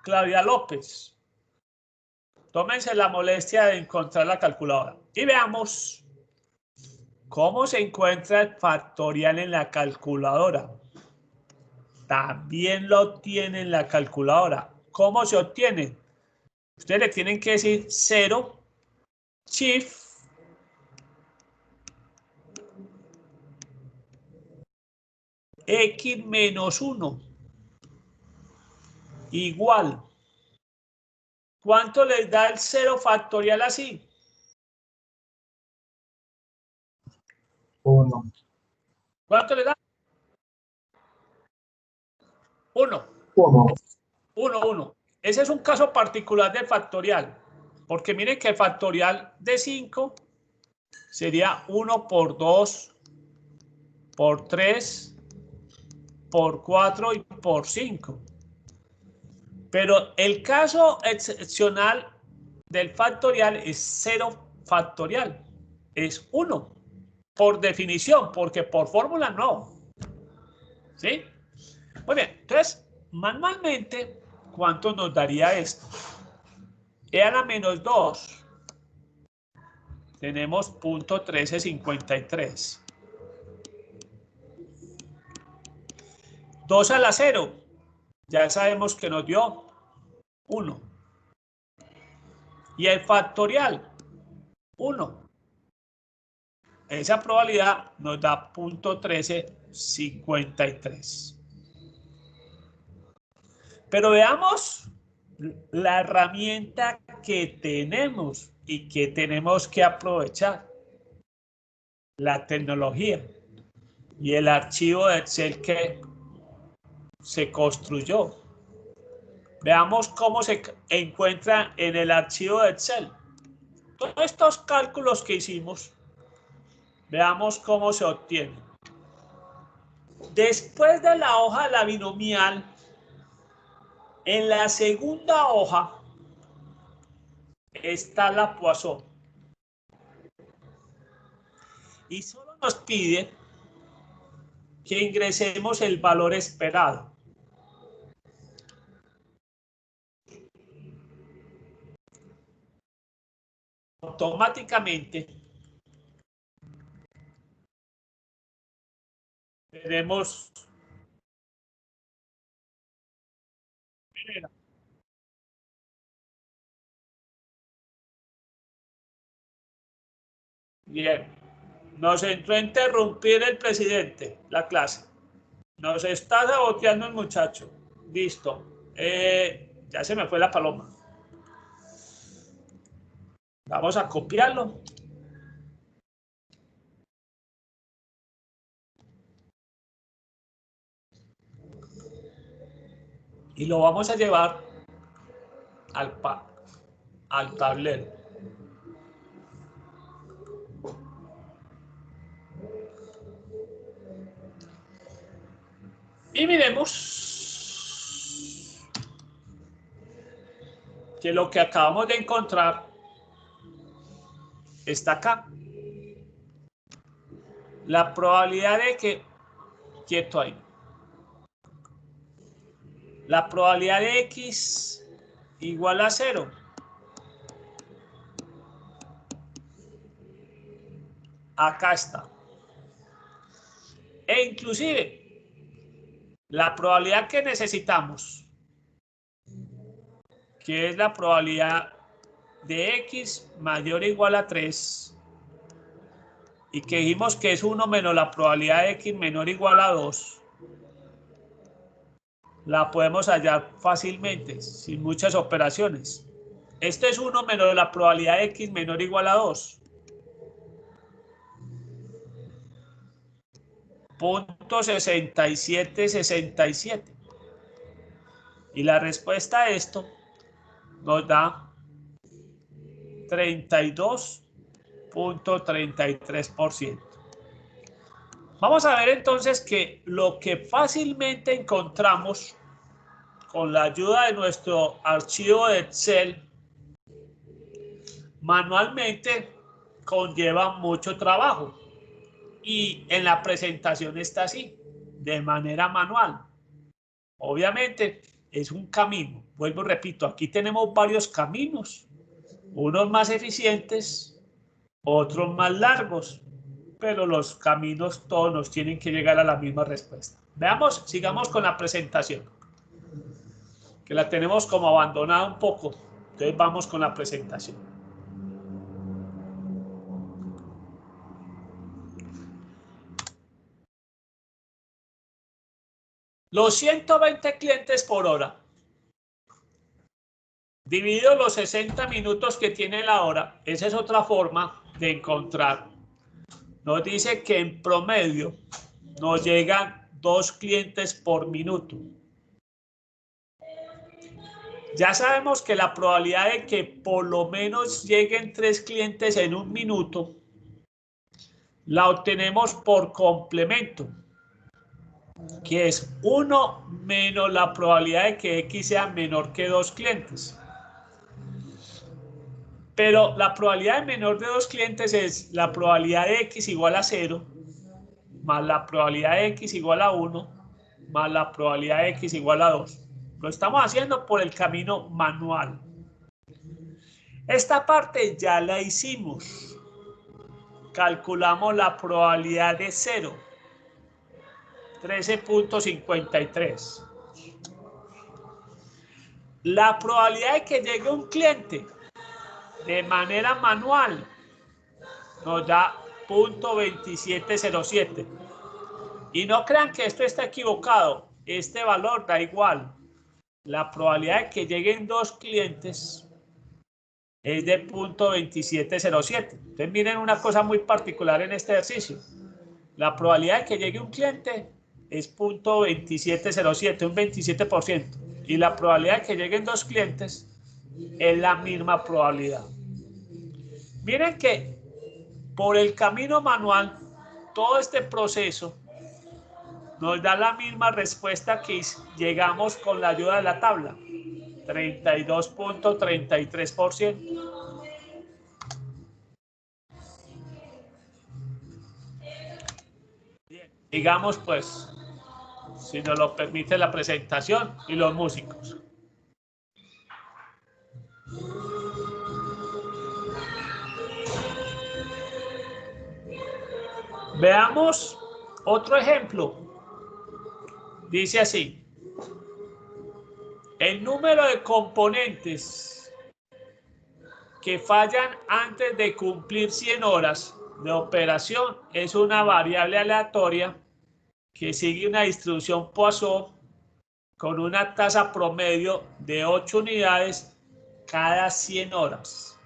Claudia López. Tómense la molestia de encontrar la calculadora. Y veamos cómo se encuentra el factorial en la calculadora. También lo obtiene en la calculadora. ¿Cómo se obtiene? Ustedes le tienen que decir 0, shift, X menos 1, igual. ¿Cuánto les da el 0 factorial así? 1. ¿Cuánto le da? 1. 1. 1, 1. Ese es un caso particular del factorial. Porque miren que el factorial de 5 sería 1 por 2, por 3, por 4 y por 5. Pero el caso excepcional del factorial es 0 factorial. Es 1. Por definición, porque por fórmula no. ¿Sí? Muy bien. Entonces, manualmente, ¿cuánto nos daría esto? E a la menos 2. Tenemos 0.1353. 2 a la 0. Ya sabemos que nos dio 1. Y el factorial, 1. Esa probabilidad nos da 0.1353. Pero veamos la herramienta que tenemos y que tenemos que aprovechar. La tecnología y el archivo de Excel que se construyó. Veamos cómo se encuentra en el archivo de Excel. Todos estos cálculos que hicimos, veamos cómo se obtienen. Después de la hoja de la binomial, en la segunda hoja está la Poisson. Y solo nos pide que ingresemos el valor esperado. Automáticamente tenemos bien, nos entró a interrumpir el presidente la clase. Nos está saboteando el muchacho. Listo. Ya se me fue la paloma. Vamos a copiarlo. Y lo vamos a llevar al tablero. Y miremos que lo que acabamos de encontrar está acá. La probabilidad de que, quieto ahí, la probabilidad de X igual a 0. Acá está. E inclusive, la probabilidad que necesitamos, que es la probabilidad de X mayor o igual a 3, y que dijimos que es 1 menos la probabilidad de X menor o igual a 2, la podemos hallar fácilmente, sin muchas operaciones. Esto es 1 menos la probabilidad de X menor o igual a 2. .6767. Y la respuesta a esto nos da 32.33%. Vamos a ver entonces que lo que fácilmente encontramos con la ayuda de nuestro archivo de Excel manualmente conlleva mucho trabajo. Y en la presentación está así, de manera manual. Obviamente es un camino. Vuelvo y repito, aquí tenemos varios caminos. Unos más eficientes, otros más largos. Pero los caminos todos nos tienen que llegar a la misma respuesta. Veamos, sigamos con la presentación. Que la tenemos como abandonada un poco. Entonces vamos con la presentación. Los 120 clientes por hora, dividido los 60 minutos que tiene la hora, esa es otra forma de encontrar. Nos dice que en promedio nos llegan 2 clientes por minuto. Ya sabemos que la probabilidad de que por lo menos lleguen 3 clientes en un minuto la obtenemos por complemento, que es 1 menos la probabilidad de que X sea menor que 2 clientes. Pero la probabilidad de menor de 2 clientes es la probabilidad de X igual a 0, más la probabilidad de X igual a 1, más la probabilidad de X igual a 2. Lo estamos haciendo por el camino manual. Esta parte ya la hicimos. Calculamos la probabilidad de 0. 13.53. La probabilidad de que llegue un cliente de manera manual nos da 0.2707. Y no crean que esto está equivocado. Este valor da igual. La probabilidad de que lleguen 2 clientes es de 0.2707. Entonces miren una cosa muy particular en este ejercicio. La probabilidad de que llegue un cliente es 0.2707, un 27%. Y la probabilidad de que lleguen 2 clientes es la misma probabilidad. Miren que por el camino manual, todo este proceso nos da la misma respuesta que llegamos con la ayuda de la tabla. 32.33%. Bien, digamos pues, si nos lo permite la presentación y los músicos. Veamos otro ejemplo. Dice así: el número de componentes que fallan antes de cumplir 100 horas de operación es una variable aleatoria que sigue una distribución Poisson con una tasa promedio de 8 unidades cada 100 horas.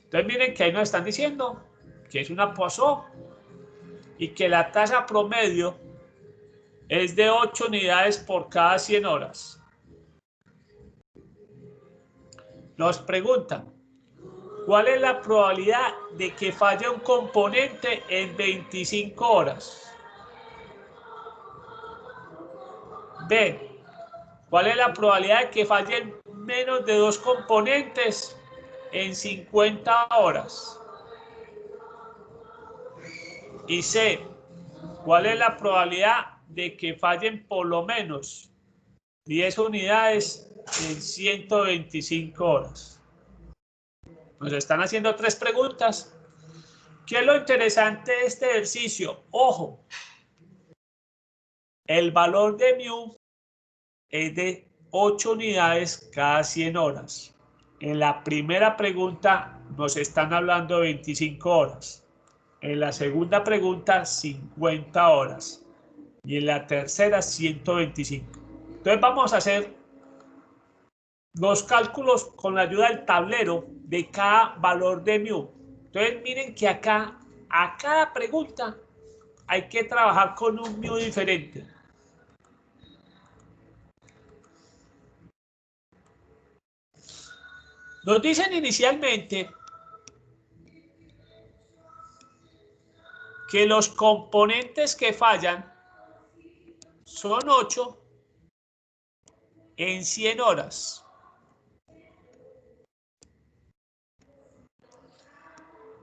Entonces miren que ahí nos están diciendo que es una Poisson y que la tasa promedio es de 8 unidades por cada 100 horas. Nos preguntan, ¿cuál es la probabilidad de que falle un componente en 25 horas? B, ¿cuál es la probabilidad de que fallen menos de 2 componentes en 50 horas? Y C, ¿cuál es la probabilidad de que fallen por lo menos 10 unidades en 125 horas? Nos están haciendo 3 preguntas. ¿Qué es lo interesante de este ejercicio? Ojo, el valor de mu es de 8 unidades cada 100 horas. En la primera pregunta nos están hablando de 25 horas. En la segunda pregunta, 50 horas. Y en la tercera, 125. Entonces vamos a hacer los cálculos con la ayuda del tablero de cada valor de mu. Entonces miren que acá, a cada pregunta, hay que trabajar con un mu diferente. Nos dicen inicialmente que los componentes que fallan son 8 en 100 horas.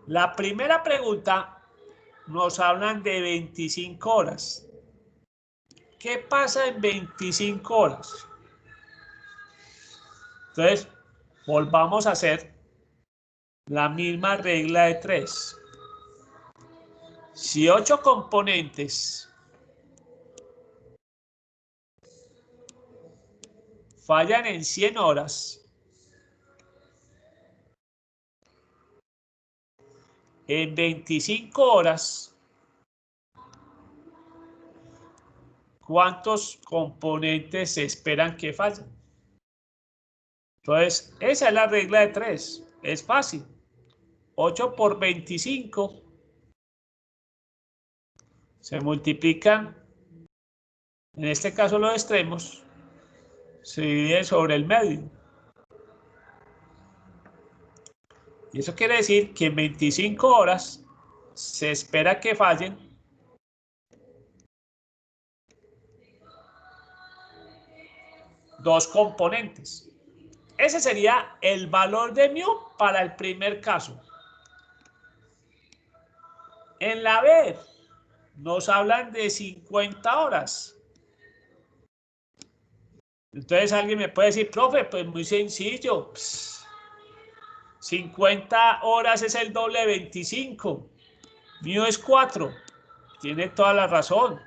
La primera pregunta nos hablan de 25 horas. ¿Qué pasa en 25 horas? Entonces, volvamos a hacer la misma regla de 3. Si 8 componentes fallan en 100 horas, en 25 horas, ¿cuántos componentes se esperan que fallen? Entonces, esa es la regla de 3. Es fácil. 8 por 25 se multiplican, en este caso los extremos, se divide sobre el medio. Y eso quiere decir que en 25 horas se espera que fallen 2 componentes. Ese sería el valor de mu para el primer caso. En la B nos hablan de 50 horas. Entonces alguien me puede decir, profe, pues muy sencillo. 50 horas es el doble de 25. Mu es 4. Tiene toda la razón.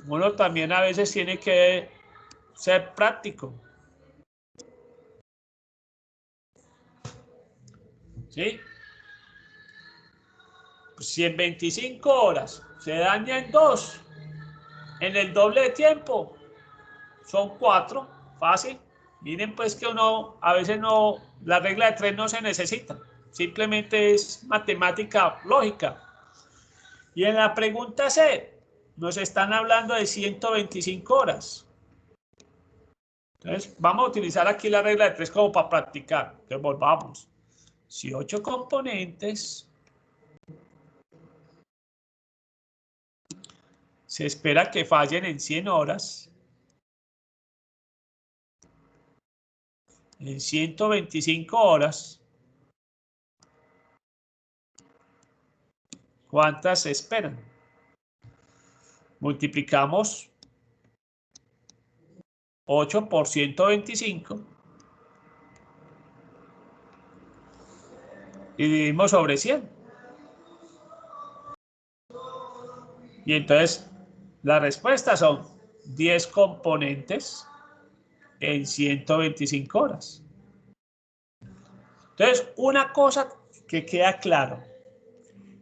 Uno también a veces tiene que ser práctico. ¿Sí? Pues si en 25 horas se daña en 2, en el doble de tiempo son 4, fácil. Miren pues que uno, a veces no, la regla de 3 no se necesita, simplemente es matemática lógica. Y en la pregunta C, nos están hablando de 125 horas. Entonces, vamos a utilizar aquí la regla de 3 como para practicar. Entonces, volvamos. Si 8 componentes, se espera que fallen en 100 horas. En 125 horas, ¿cuántas se esperan? Multiplicamos 8 por 125 y dividimos sobre 100. Y entonces la respuesta son 10 componentes en 125 horas. Entonces, una cosa que queda claro,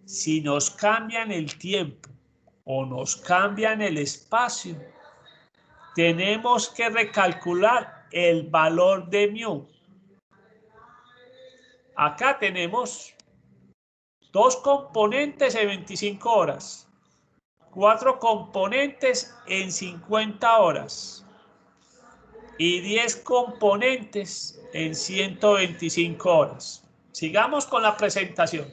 si nos cambian el tiempo o nos cambian el espacio, tenemos que recalcular el valor de mu. Acá tenemos 2 componentes en 25 horas, 4 componentes en 50 horas y 10 componentes en 125 horas. Sigamos con la presentación.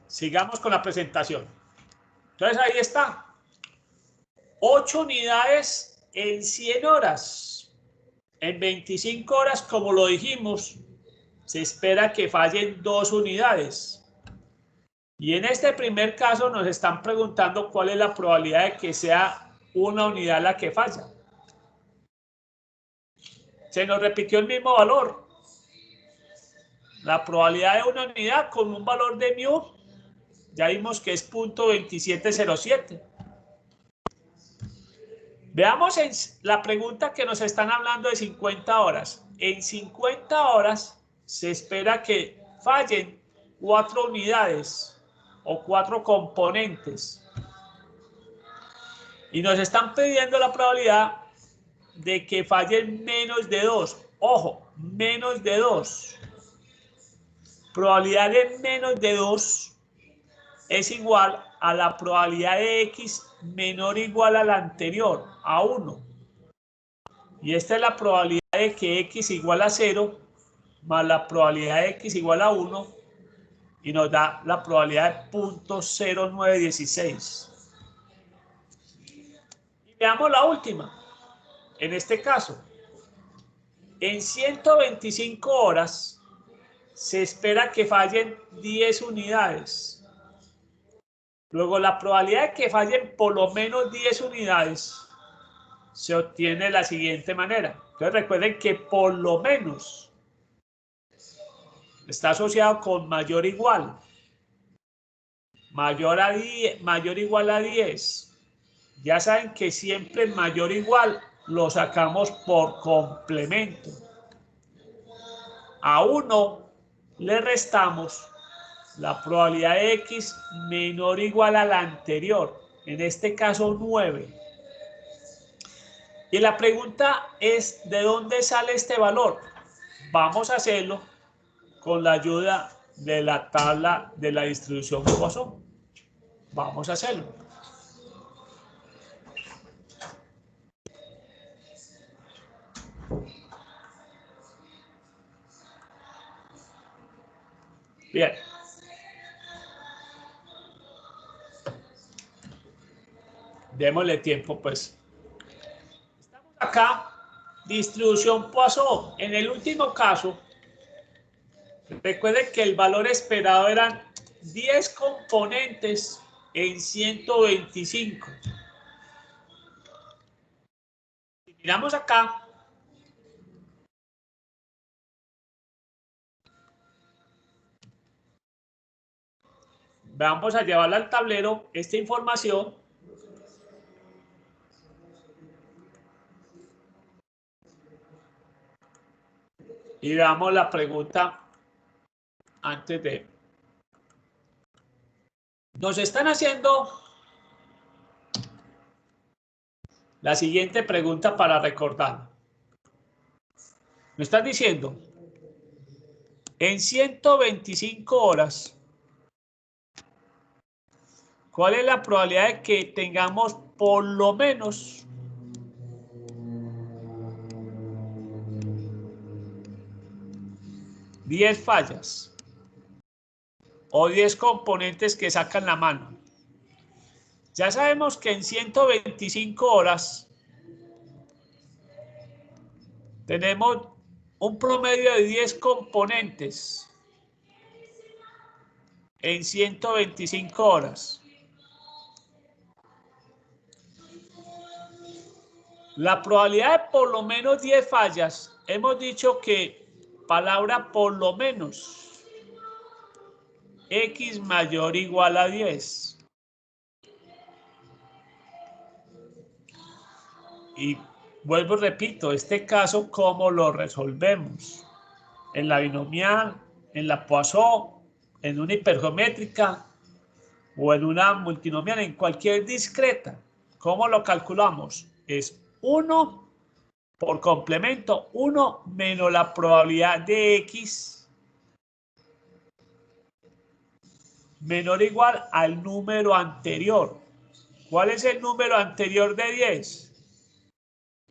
Sigamos con la presentación. Entonces ahí está. 8 unidades en 100 horas. En 25 horas, como lo dijimos, se espera que fallen 2 unidades. Y en este primer caso nos están preguntando cuál es la probabilidad de que sea una unidad la que falla. Se nos repitió el mismo valor. La probabilidad de una unidad con un valor de mu, ya vimos que es 0.2707. Veamos en la pregunta que nos están hablando de 50 horas. En 50 horas se espera que fallen 4 unidades o 4 componentes. Y nos están pidiendo la probabilidad de que fallen menos de 2. Ojo, menos de 2. Probabilidad de menos de 2 es igual a la probabilidad de x menor o igual a la anterior, a 1. Y esta es la probabilidad de que x igual a 0 más la probabilidad de x igual a 1 y nos da la probabilidad de 0.0916. Y veamos la última. En este caso, en 125 horas se espera que fallen 10 unidades. Luego, la probabilidad de que fallen por lo menos 10 unidades se obtiene de la siguiente manera. Entonces, recuerden que por lo menos está asociado con mayor o igual. Mayor o igual a 10. Ya saben que siempre mayor o igual lo sacamos por complemento. A 1 le restamos la probabilidad de x menor o igual a la anterior. en este caso 9. Y la pregunta es, ¿de dónde sale este valor? Vamos a hacerlo con la ayuda de la tabla de la distribución Poisson. Vamos a hacerlo. Bien. Démosle tiempo, pues. Estamos acá, distribución Poisson. En el último caso, recuerden que el valor esperado eran 10 componentes en 125. Si miramos acá, vamos a llevarla al tablero, esta información. Y veamos la pregunta antes de... Nos están haciendo la siguiente pregunta para recordar. Me están diciendo, en 125 horas, ¿cuál es la probabilidad de que tengamos por lo menos 10 fallas o 10 componentes que sacan la mano? Ya sabemos que en 125 horas tenemos un promedio de 10 componentes en 125 horas. La probabilidad de por lo menos 10 fallas, hemos dicho que palabra por lo menos, x mayor o igual a 10. Y vuelvo y repito, este caso, ¿cómo lo resolvemos? En la binomial, en la Poisson, en una hipergeométrica o en una multinomial, en cualquier discreta. ¿Cómo lo calculamos? Es 1 por complemento, 1 menos la probabilidad de x menor o igual al número anterior. ¿Cuál es el número anterior de 10?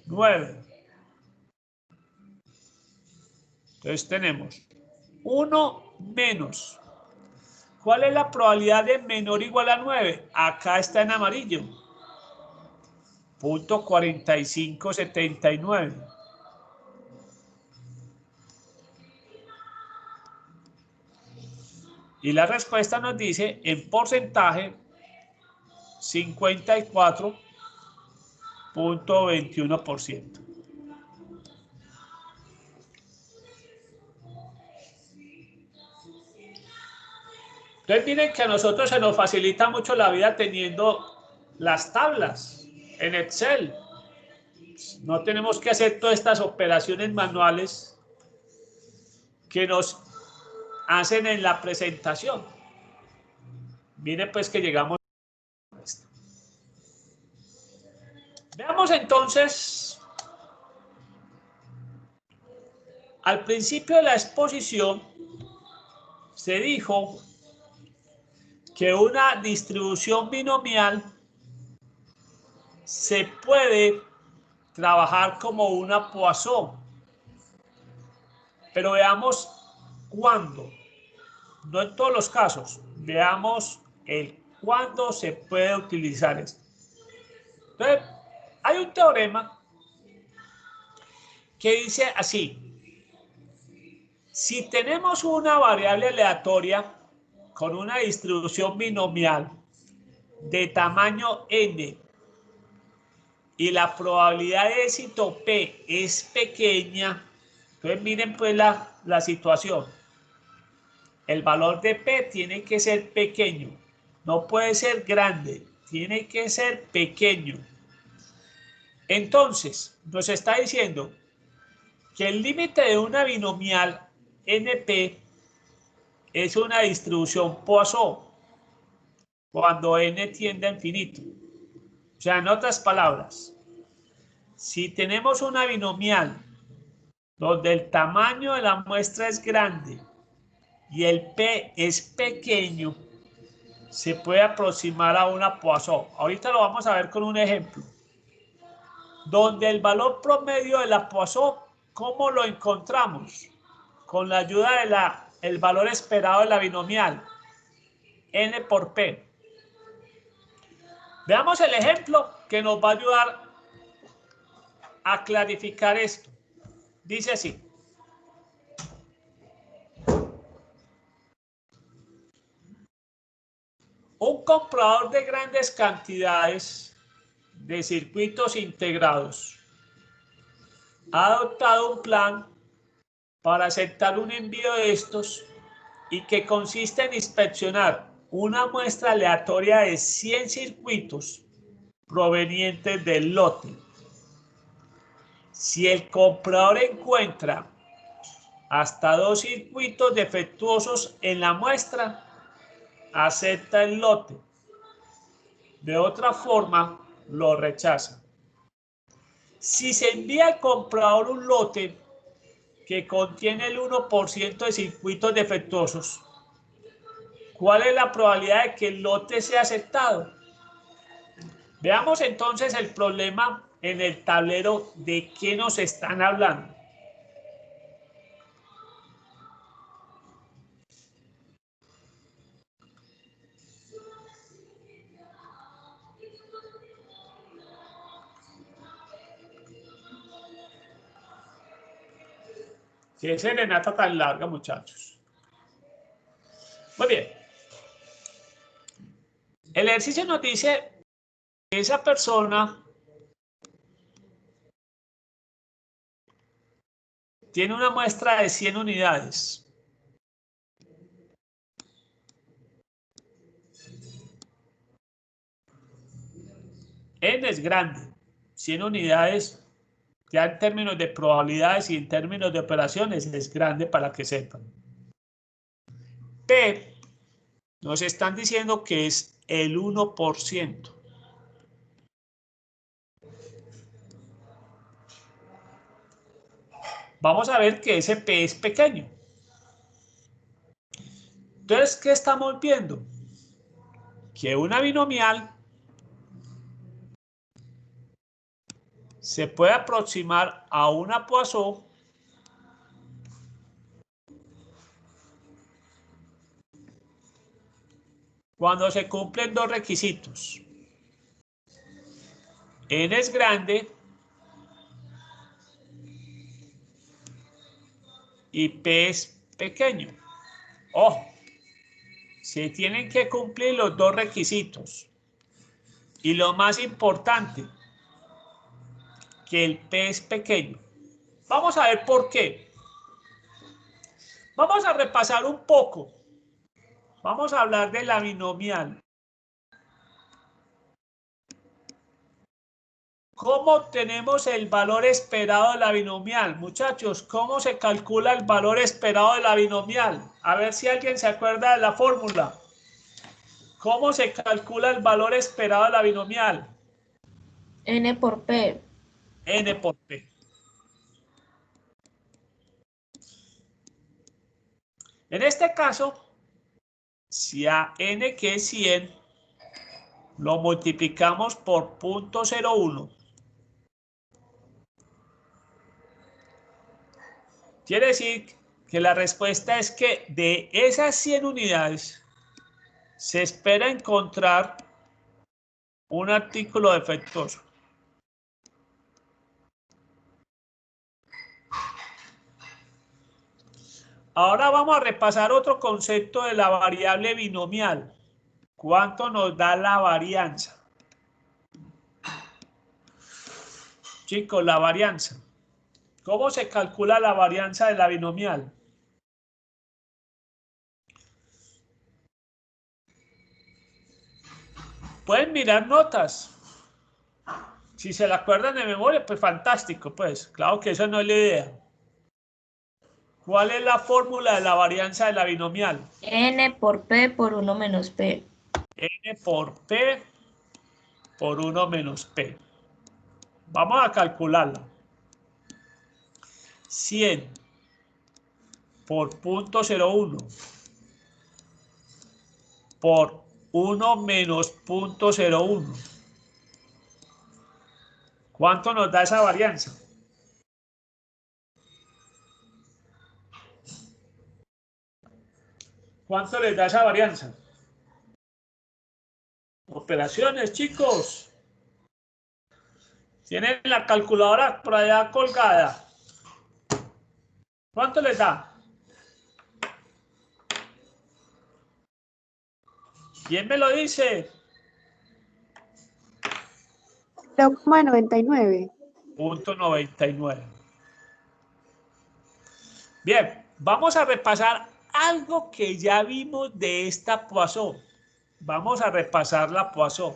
9. Entonces tenemos 1 menos. ¿Cuál es la probabilidad de menor o igual a 9? Acá está en amarillo. 0.4579. Y la respuesta nos dice en porcentaje 54.21%. Entonces miren que a nosotros se nos facilita mucho la vida teniendo las tablas en Excel. No tenemos que hacer todas estas operaciones manuales que nos hacen en la presentación. Miren pues que llegamos a esto. Veamos entonces, al principio de la exposición se dijo que una distribución binomial se puede trabajar como una Poisson. Pero veamos cuándo. No en todos los casos. Veamos el cuándo se puede utilizar esto. Entonces, hay un teorema que dice así. Si tenemos una variable aleatoria con una distribución binomial de tamaño n y la probabilidad de éxito p es pequeña, entonces miren pues la situación. El valor de p tiene que ser pequeño, no puede ser grande, tiene que ser pequeño. Entonces, nos está diciendo que el límite de una binomial NP es una distribución Poisson. cuando n tiende a infinito. O sea, en otras palabras, si tenemos una binomial donde el tamaño de la muestra es grande y el p es pequeño, se puede aproximar a una Poisson. Ahorita lo vamos a ver con un ejemplo. Donde el valor promedio de la Poisson, ¿cómo lo encontramos? Con la ayuda del valor esperado de la binomial, n por p. Veamos el ejemplo que nos va a ayudar a clarificar esto. Dice así. Un comprador de grandes cantidades de circuitos integrados ha adoptado un plan para aceptar un envío de estos y que consiste en inspeccionar una muestra aleatoria de 100 circuitos provenientes del lote. Si el comprador encuentra hasta 2 circuitos defectuosos en la muestra, acepta el lote. De otra forma, lo rechaza. Si se envía al comprador un lote que contiene el 1% de circuitos defectuosos, ¿cuál es la probabilidad de que el lote sea aceptado? Veamos entonces el problema en el tablero de qué nos están hablando. Qué serenata tan larga, muchachos. Muy bien. El ejercicio nos dice que esa persona tiene una muestra de 100 unidades. N es grande. 100 unidades, ya en términos de probabilidades y en términos de operaciones, es grande para que sepan. P nos están diciendo que es el 1%. Vamos a ver que ese P es pequeño. Entonces, ¿qué estamos viendo? Que una binomial se puede aproximar a una Poisson cuando se cumplen 2 requisitos. N es grande y P es pequeño. Ojo, se tienen que cumplir los 2 requisitos. Y lo más importante, que el P es pequeño. Vamos a ver por qué. Vamos a repasar un poco. Vamos a hablar de la binomial. ¿Cómo obtenemos el valor esperado de la binomial? Muchachos, ¿cómo se calcula el valor esperado de la binomial? A ver si alguien se acuerda de la fórmula. ¿Cómo se calcula el valor esperado de la binomial? N por P. N por P. En este caso, si a n, que es 100, lo multiplicamos por 0.01, quiere decir que la respuesta es que de esas 100 unidades se espera encontrar un artículo defectuoso. Ahora vamos a repasar otro concepto de la variable binomial. ¿Cuánto nos da la varianza? Chicos, la varianza. ¿Cómo se calcula la varianza de la binomial? Pueden mirar notas. Si se la acuerdan de memoria, pues fantástico, pues. Claro que eso no es la idea. ¿Cuál es la fórmula de la varianza de la binomial? N por P por 1 menos P. N N por P por 1 menos P. Vamos a calcularla. 100 por 0.01 por 1 menos 0.01. ¿Cuánto nos da esa varianza? ¿Cuánto les da esa varianza? Operaciones, chicos. Tienen la calculadora por allá colgada. ¿Cuánto les da? ¿Quién me lo dice? 0,99. 0.99. Bien, vamos a repasar algo que ya vimos de esta Poisson. Vamos a repasar la Poisson.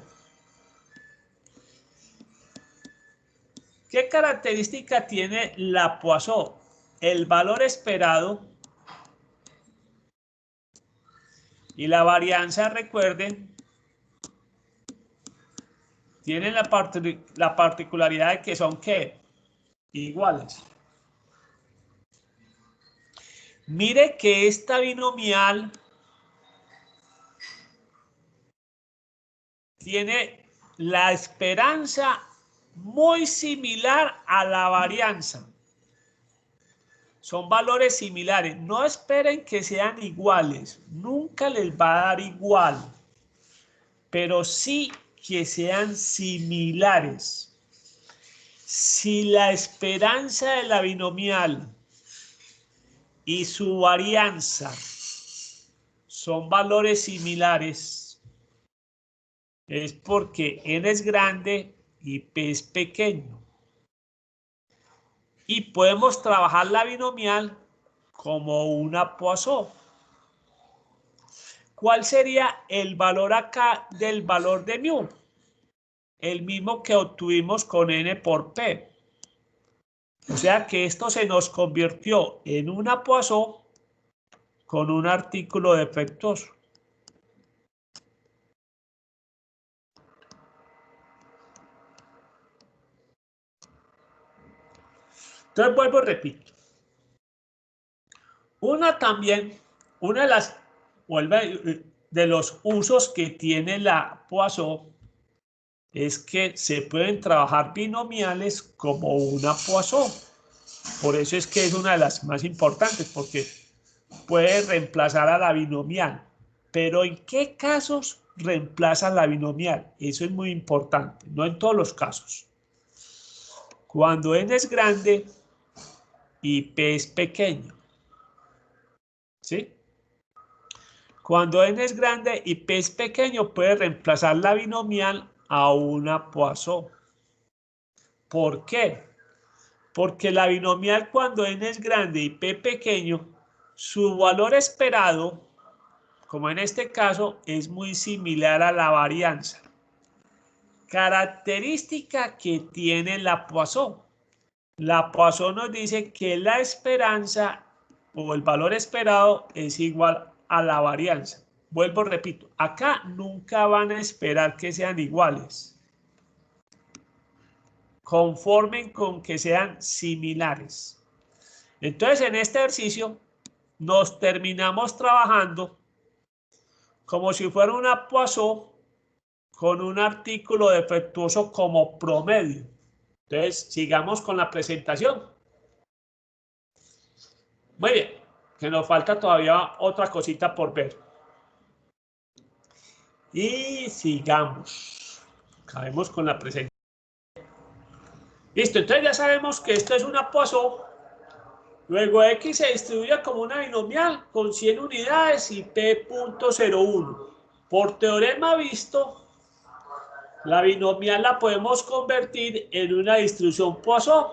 ¿Qué característica tiene la Poisson? El valor esperado y la varianza, recuerden, tienen la particularidad de que son ¿qué? Iguales. Mire que esta binomial tiene la esperanza muy similar a la varianza. Son valores similares. No esperen que sean iguales. Nunca les va a dar igual. Pero sí que sean similares. Si la esperanza de la binomial y su varianza son valores similares, es porque n es grande y p es pequeño. Y podemos trabajar la binomial como una Poisson. ¿Cuál sería el valor acá del valor de mu? El mismo que obtuvimos con n por p. O sea que esto se nos convirtió en una Poisson con un artículo defectuoso. Entonces vuelvo y repito. Una de los usos que tiene la Poisson es que se pueden trabajar binomiales como una Poisson. Por eso es que es una de las más importantes, porque puede reemplazar a la binomial. Pero ¿en qué casos reemplaza la binomial? Eso es muy importante, no en todos los casos. Cuando n es grande y p es pequeño. ¿Sí? Cuando n es grande y p es pequeño, puede reemplazar la binomial a una Poisson. ¿Por qué? Porque la binomial, cuando n es grande y p pequeño, su valor esperado, como en este caso, es muy similar a la varianza. Característica que tiene la Poisson. La Poisson nos dice que la esperanza o el valor esperado es igual a la varianza. Vuelvo, repito, acá nunca van a esperar que sean iguales. Conformen con que sean similares. Entonces, en este ejercicio nos terminamos trabajando como si fuera una Poisson con un artículo defectuoso como promedio. Entonces, sigamos con la presentación. Muy bien, que nos falta todavía otra cosita por ver. Y sigamos. Acabemos con la presentación. Listo, entonces ya sabemos que esto es una Poisson. Luego X se distribuye como una binomial con 100 unidades y P.01. Por teorema visto, la binomial la podemos convertir en una distribución Poisson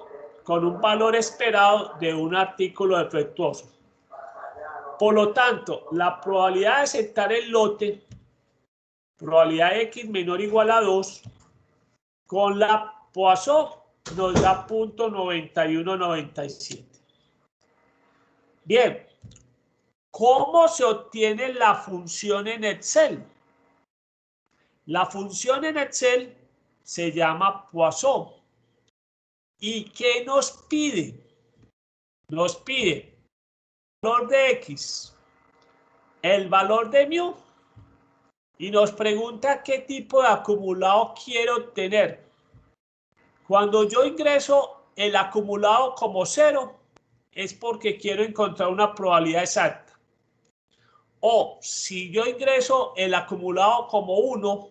con un valor esperado de un artículo defectuoso. Por lo tanto, la probabilidad de aceptar el lote, probabilidad X menor o igual a 2, con la Poisson nos da 0.9197. Bien, ¿cómo se obtiene la función en Excel? La función en Excel se llama Poisson. ¿Y qué nos pide? Nos pide el valor de X, el valor de mu, y nos pregunta qué tipo de acumulado quiero obtener. Cuando yo ingreso el acumulado como 0, es porque quiero encontrar una probabilidad exacta. O si yo ingreso el acumulado como 1,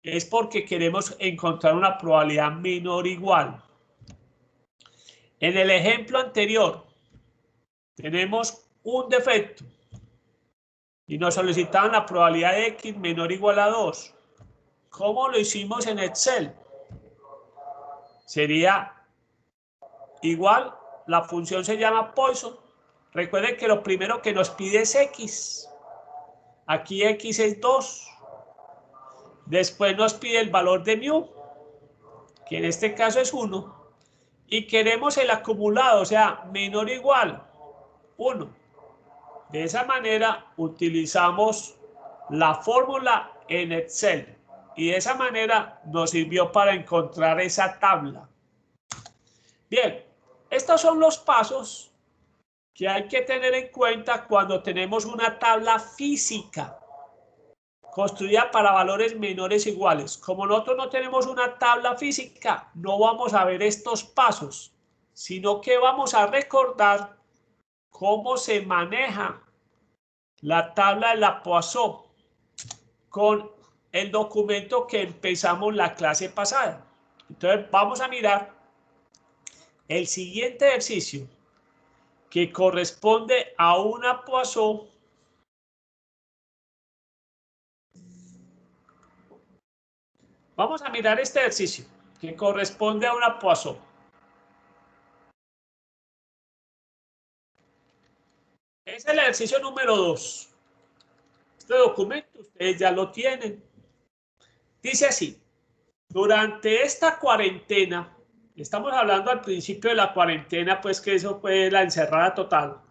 es porque queremos encontrar una probabilidad menor o igual. En el ejemplo anterior, tenemos un defecto y nos solicitaban la probabilidad de X menor o igual a 2. ¿Cómo lo hicimos en Excel? Sería igual, la función se llama Poisson. Recuerden que lo primero que nos pide es X. Aquí X es 2. Después nos pide el valor de mu, que en este caso es 1. Y queremos el acumulado, o sea, menor o igual 1. De esa manera utilizamos la fórmula en Excel. Y de esa manera nos sirvió para encontrar esa tabla. Bien, estos son los pasos que hay que tener en cuenta cuando tenemos una tabla física construida para valores menores o iguales. Como nosotros no tenemos una tabla física, no vamos a ver estos pasos, sino que vamos a recordar cómo se maneja la tabla de la Poisson con el documento que empezamos la clase pasada. Entonces vamos a mirar el siguiente ejercicio que corresponde a una Poisson. Vamos a mirar este ejercicio que corresponde a una Poisson. Es el ejercicio número 2. Este documento ustedes ya lo tienen. Dice así: durante esta cuarentena, estamos hablando al principio de la cuarentena, pues que eso fue la encerrada total.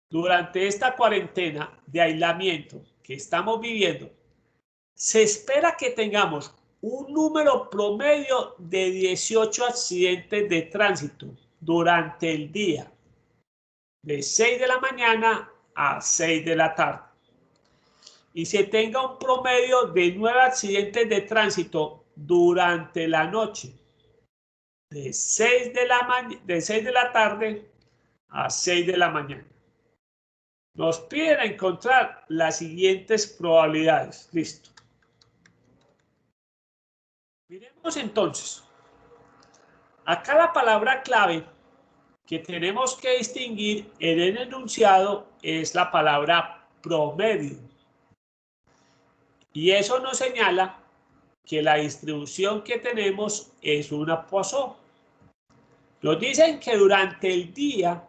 Durante esta cuarentena de aislamiento que estamos viviendo, se espera que tengamos un número promedio de 18 accidentes de tránsito durante el día, de 6 de la mañana a 6 de la tarde. Y se tenga un promedio de 9 accidentes de tránsito durante la noche, de 6 de la tarde a 6 de la mañana. Nos piden encontrar las siguientes probabilidades. Listo. Miremos entonces. Acá la palabra clave que tenemos que distinguir en el enunciado es la palabra promedio. Y eso nos señala que la distribución que tenemos es una Poisson. Nos dicen que durante el día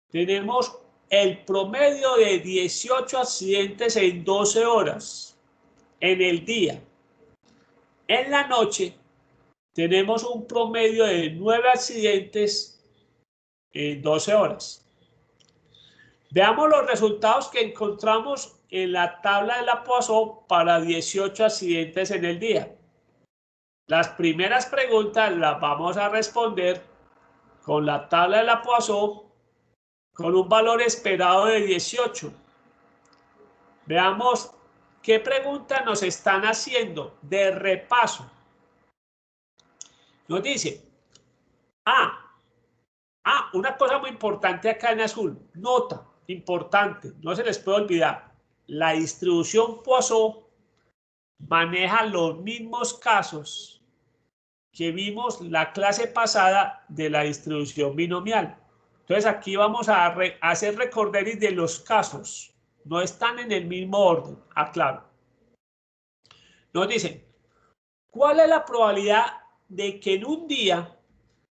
tenemos el promedio de 18 accidentes en 12 horas en el día. En la noche tenemos un promedio de 9 accidentes en 12 horas. Veamos los resultados que encontramos en la tabla de la Poisson para 18 accidentes en el día. Las primeras preguntas las vamos a responder con la tabla de la Poisson con un valor esperado de 18. Veamos qué preguntas nos están haciendo de repaso. Nos dice, una cosa muy importante acá en azul, nota, importante, no se les puede olvidar, la distribución Poisson maneja los mismos casos que vimos la clase pasada de la distribución binomial. Entonces aquí vamos a hacer recorderis de los casos, no están en el mismo orden, aclaro. Nos dicen, ¿cuál es la probabilidad de que en un día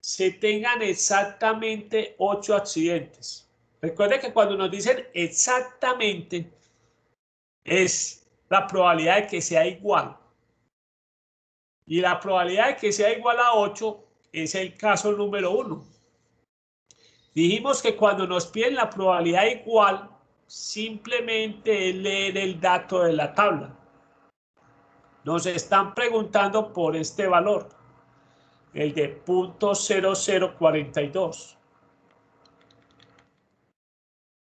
se tengan exactamente 8 accidentes? Recuerden que cuando nos dicen exactamente es la probabilidad de que sea igual. Y la probabilidad de que sea igual a 8 es el caso número 1. Dijimos que cuando nos piden la probabilidad igual, simplemente es leer el dato de la tabla. Nos están preguntando por este valor, el de 0.0042.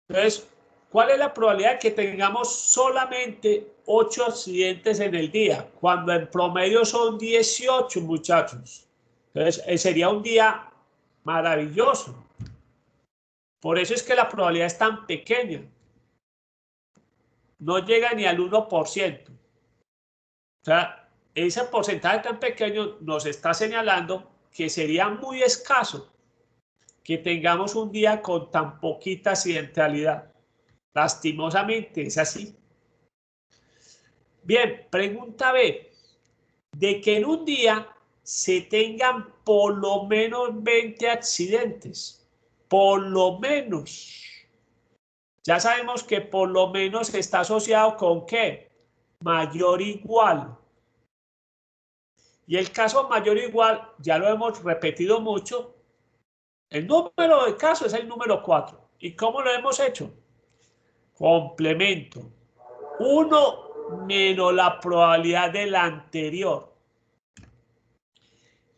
Entonces, ¿cuál es la probabilidad de que tengamos solamente 8 accidentes en el día? Cuando en promedio son 18, muchachos. Entonces, sería un día maravilloso. Por eso es que la probabilidad es tan pequeña. No llega ni al 1%. O sea, ese porcentaje tan pequeño nos está señalando que sería muy escaso que tengamos un día con tan poquita accidentalidad. Lastimosamente es así. Bien, pregunta B. De que en un día se tengan por lo menos 20 accidentes. Por lo menos. Ya sabemos que por lo menos está asociado con ¿qué? Mayor o igual. Y el caso mayor o igual, ya lo hemos repetido mucho. El número de casos es el número 4. ¿Y cómo lo hemos hecho? Complemento. 1 menos la probabilidad del anterior.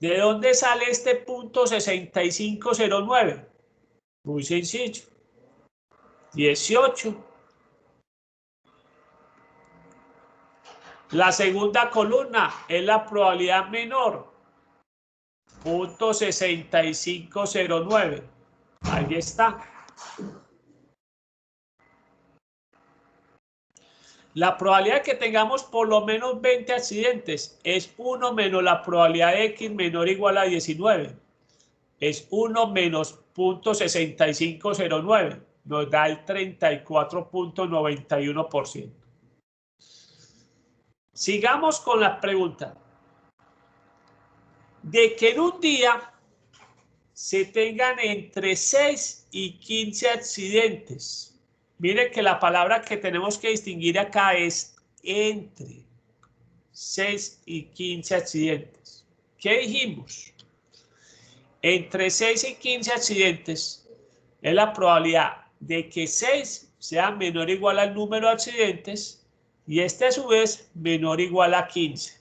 ¿De dónde sale este punto 6509? Muy sencillo. 18. La segunda columna es la probabilidad menor. Punto 6509. Ahí está. La probabilidad de que tengamos por lo menos 20 accidentes es 1 menos la probabilidad de X menor o igual a 19. Es 1 menos 0.6509. Nos da el 34.91%. Sigamos con la pregunta. De que en un día se tengan entre 6 y 15 accidentes. Mire que la palabra que tenemos que distinguir acá es entre 6 y 15 accidentes. ¿Qué dijimos? Entre 6 y 15 accidentes es la probabilidad de que 6 sea menor o igual al número de accidentes y este a su vez menor o igual a 15.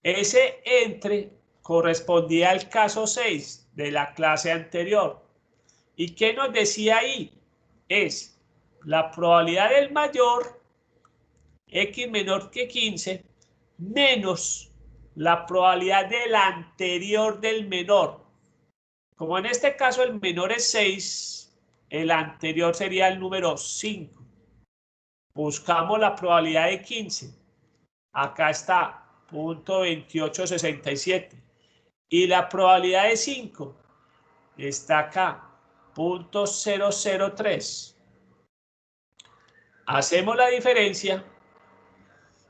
Ese entre correspondía al caso 6 de la clase anterior. ¿Y qué nos decía ahí? Es la probabilidad del mayor, X menor que 15, menos la probabilidad del anterior del menor. Como en este caso el menor es 6, el anterior sería el número 5. Buscamos la probabilidad de 15. Acá está, 0.2867. Y la probabilidad de 5 está acá, 0.003. Hacemos la diferencia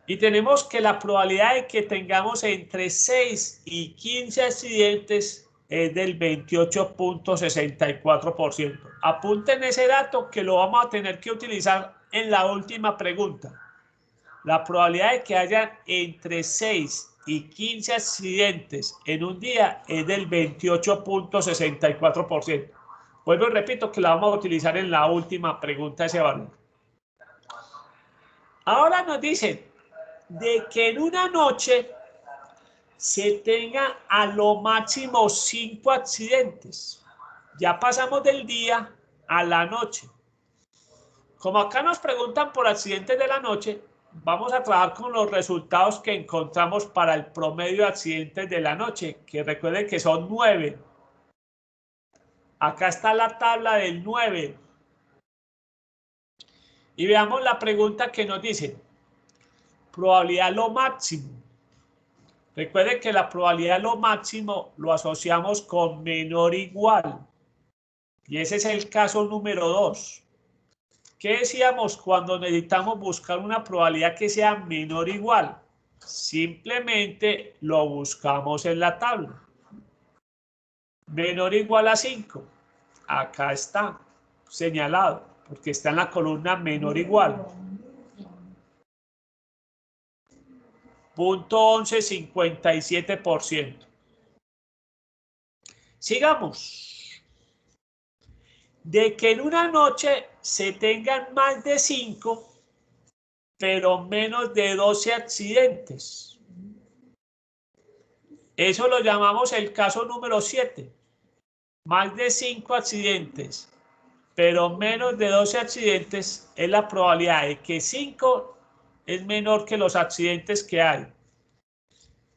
y tenemos que la probabilidad de que tengamos entre 6 y 15 accidentes es del 28.64%. Apunten ese dato que lo vamos a tener que utilizar en la última pregunta. La probabilidad de que haya entre 6 y 15 accidentes en un día es del 28.64%. Vuelvo y repito que la vamos a utilizar en la última pregunta ese valor. Ahora nos dicen de que en una noche se tenga a lo máximo 5 accidentes. Ya pasamos del día a la noche. Como acá nos preguntan por accidentes de la noche, vamos a trabajar con los resultados que encontramos para el promedio de accidentes de la noche, que recuerden que son 9. Acá está la tabla del 9. Y veamos la pregunta que nos dice. Probabilidad lo máximo. Recuerden que la probabilidad de lo máximo lo asociamos con menor o igual. Y ese es el caso número 2. ¿Qué decíamos cuando necesitamos buscar una probabilidad que sea menor o igual? Simplemente lo buscamos en la tabla. Menor o igual a 5. Acá está señalado, porque está en la columna menor o igual. 0.1157%. Sigamos. De que en una noche se tengan más de 5, pero menos de 12 accidentes. Eso lo llamamos el caso número 7. Más de 5 accidentes, pero menos de 12 accidentes, es la probabilidad de que 5 es menor que los accidentes que hay.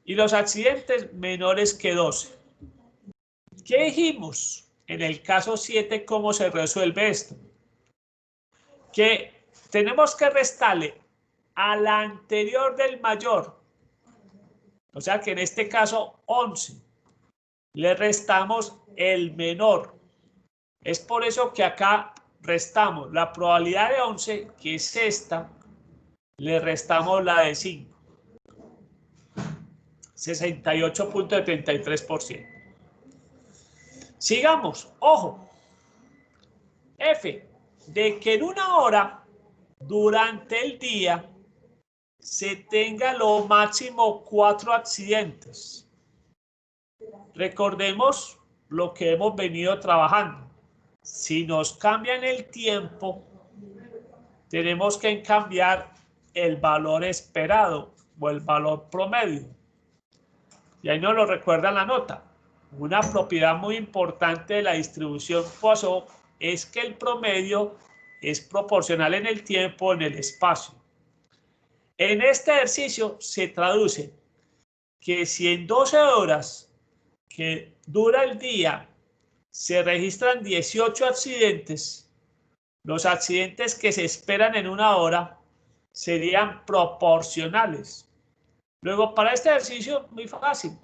Y los accidentes menores que 12. ¿Qué dijimos? En el caso 7, ¿cómo se resuelve esto? Que tenemos que restarle a la anterior del mayor. O sea que en este caso 11. Le restamos el menor. Es por eso que acá restamos la probabilidad de 11, que es esta, le restamos la de 5. 68.73%. Sigamos, ojo. F, de que en una hora durante el día se tenga lo máximo 4 accidentes. Recordemos lo que hemos venido trabajando. Si nos cambian el tiempo, tenemos que cambiar el valor esperado o el valor promedio. Y ahí nos lo recuerda la nota. Una propiedad muy importante de la distribución Poisson es que el promedio es proporcional en el tiempo, en el espacio. En este ejercicio se traduce que si en 12 horas que dura el día se registran 18 accidentes, los accidentes que se esperan en una hora serían proporcionales. Luego, para este ejercicio, muy fácil.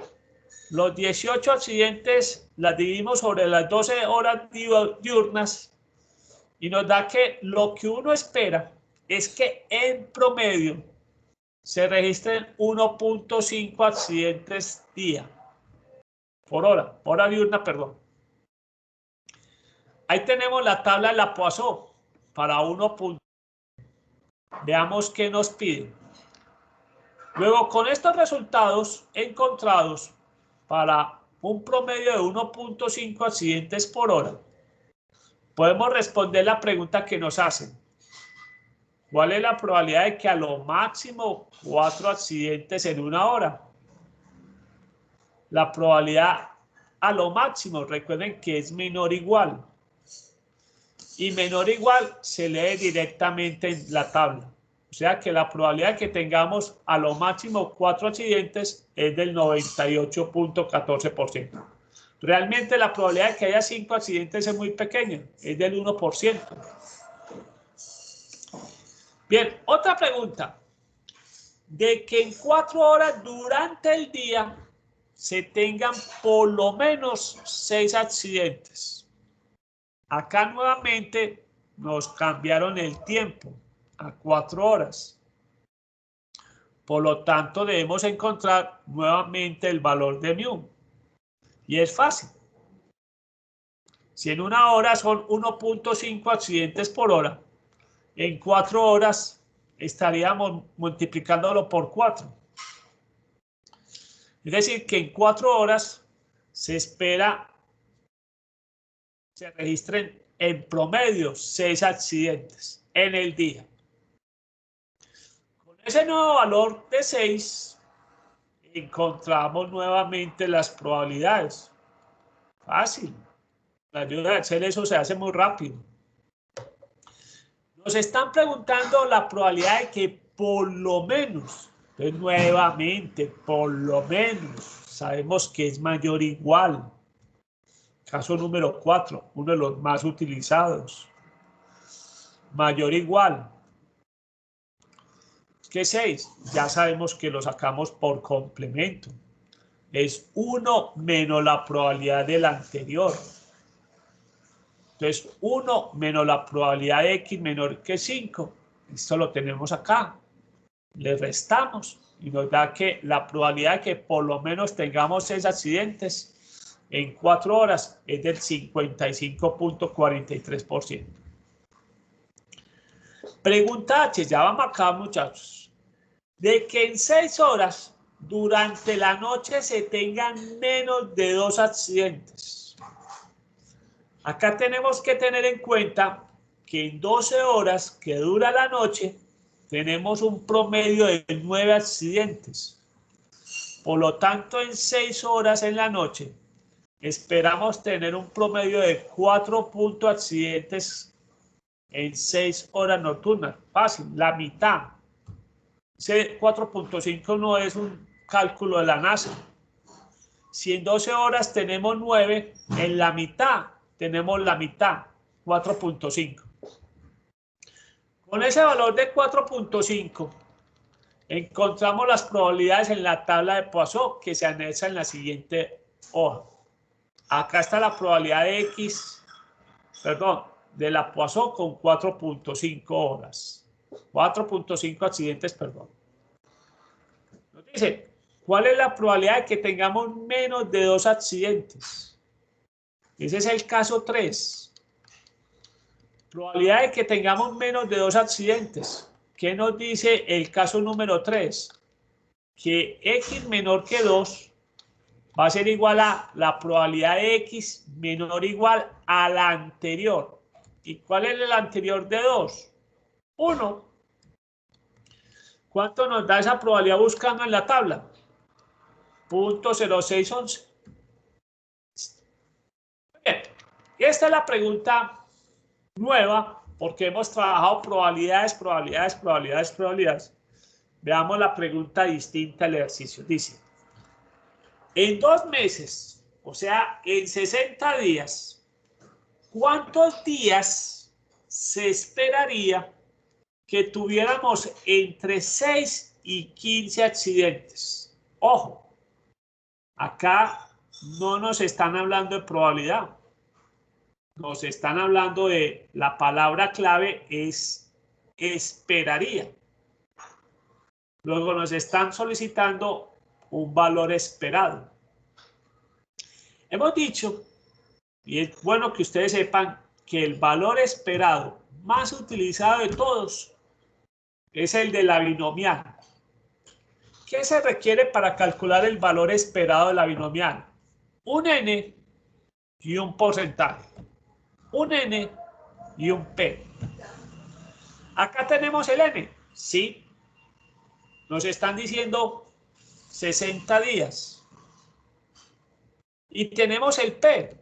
Los 18 accidentes las dividimos sobre las 12 horas diurnas y nos da que lo que uno espera es que en promedio se registren 1.5 accidentes día. Por hora diurna, perdón. Ahí tenemos la tabla de la Poisson para 1. Veamos qué nos pide. Luego, con estos resultados encontrados para un promedio de 1.5 accidentes por hora, podemos responder la pregunta que nos hacen. ¿Cuál es la probabilidad de que a lo máximo 4 accidentes en una hora? La probabilidad a lo máximo, recuerden que es menor o igual. Y menor o igual se lee directamente en la tabla. O sea que la probabilidad de que tengamos a lo máximo 4 accidentes es del 98.14%. Realmente la probabilidad de que haya 5 accidentes es muy pequeña, es del 1%. Bien, otra pregunta. De que en 4 horas durante el día se tengan por lo menos 6 accidentes. Acá nuevamente nos cambiaron el tiempo a 4 horas. Por lo tanto, debemos encontrar nuevamente el valor de mu. Y es fácil. Si en una hora son 1.5 accidentes por hora, en 4 horas estaríamos multiplicándolo por 4. Es decir, que en 4 horas se espera se registren en promedio 6 accidentes en el día. Con ese nuevo valor de 6, encontramos nuevamente las probabilidades. Fácil. La ayuda de Excel eso se hace muy rápido. Nos están preguntando la probabilidad de que por lo menos, entonces nuevamente, por lo menos, sabemos que es mayor o igual. Caso número 4, uno de los más utilizados. Mayor o igual. ¿Qué 6? Ya sabemos que lo sacamos por complemento. Es 1 menos la probabilidad del anterior. Entonces, 1 menos la probabilidad de X menor que 5. Esto lo tenemos acá. Le restamos y nos da que la probabilidad de que por lo menos tengamos 6 accidentes en 4 horas es del 55.43%. Pregunta H, ya vamos acá, muchachos. De que en 6 horas durante la noche se tengan menos de 2 accidentes. Acá tenemos que tener en cuenta que en 12 horas que dura la noche tenemos un promedio de 9 accidentes. Por lo tanto, en 6 horas en la noche, esperamos tener un promedio de 4 accidentes en 6 horas nocturnas. Fácil, la mitad. Ese 4.5 no es un cálculo de la NASA. Si en 12 horas tenemos 9, en la mitad tenemos la mitad, 4.5. Con ese valor de 4.5 encontramos las probabilidades en la tabla de Poisson que se anexa en la siguiente hoja. Acá está la probabilidad de de la Poisson con 4.5 horas. 4.5 accidentes, perdón. Nos dice, ¿cuál es la probabilidad de que tengamos menos de 2 accidentes? Ese es el caso 3. Probabilidad de que tengamos menos de 2 accidentes. ¿Qué nos dice el caso número 3? Que x menor que 2 va a ser igual a la probabilidad de x menor o igual a la anterior. ¿Y cuál es el anterior de 2? 1. ¿Cuánto nos da esa probabilidad buscando en la tabla? 0.0611. Bien, esta es la pregunta nueva, porque hemos trabajado probabilidades. Veamos la pregunta distinta al ejercicio. Dice, en 2 meses, o sea, en 60 días, ¿cuántos días se esperaría que tuviéramos entre 6 y 15 accidentes? Ojo, acá no nos están hablando de probabilidad. Nos están hablando de la palabra clave es esperaría. Luego nos están solicitando un valor esperado. Hemos dicho, y es bueno que ustedes sepan, que el valor esperado más utilizado de todos es el de la binomial. ¿Qué se requiere para calcular el valor esperado de la binomial? Un n y un porcentaje. Un n y un p. Acá tenemos el n, sí. Nos están diciendo 60 días. Y tenemos el p.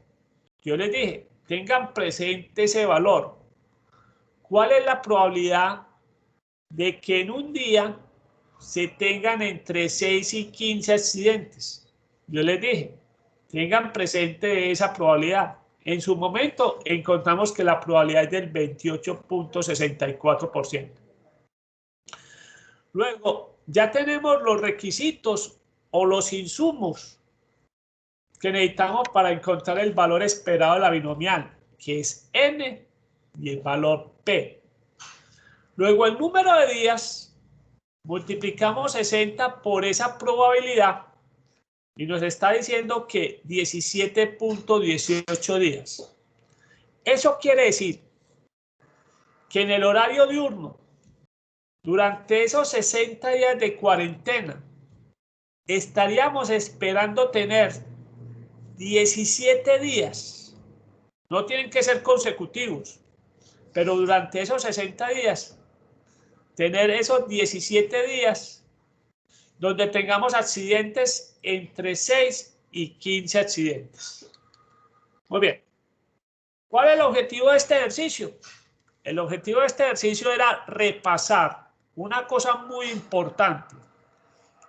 Yo les dije, tengan presente ese valor. ¿Cuál es la probabilidad de que en un día se tengan entre 6 y 15 accidentes? Yo les dije, tengan presente esa probabilidad. En su momento encontramos que la probabilidad es del 28.64%. Luego, ya tenemos los requisitos o los insumos que necesitamos para encontrar el valor esperado de la binomial, que es n y el valor p. Luego, el número de días, multiplicamos 60 por esa probabilidad y nos está diciendo que 17.18 días. Eso quiere decir que en el horario diurno, durante esos 60 días de cuarentena, estaríamos esperando tener 17 días. No tienen que ser consecutivos, pero durante esos 60 días, tener esos 17 días donde tengamos accidentes entre 6 y 15 accidentes. Muy bien. ¿Cuál es el objetivo de este ejercicio? El objetivo de este ejercicio era repasar una cosa muy importante,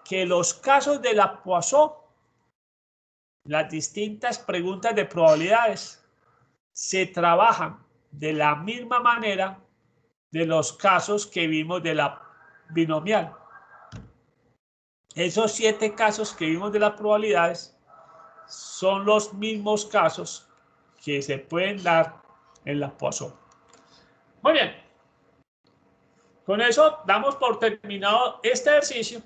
que los casos de la Poisson, las distintas preguntas de probabilidades, se trabajan de la misma manera de los casos que vimos de la binomial. Esos 7 casos que vimos de las probabilidades son los mismos casos que se pueden dar en la Poisson. Muy bien. Con eso damos por terminado este ejercicio.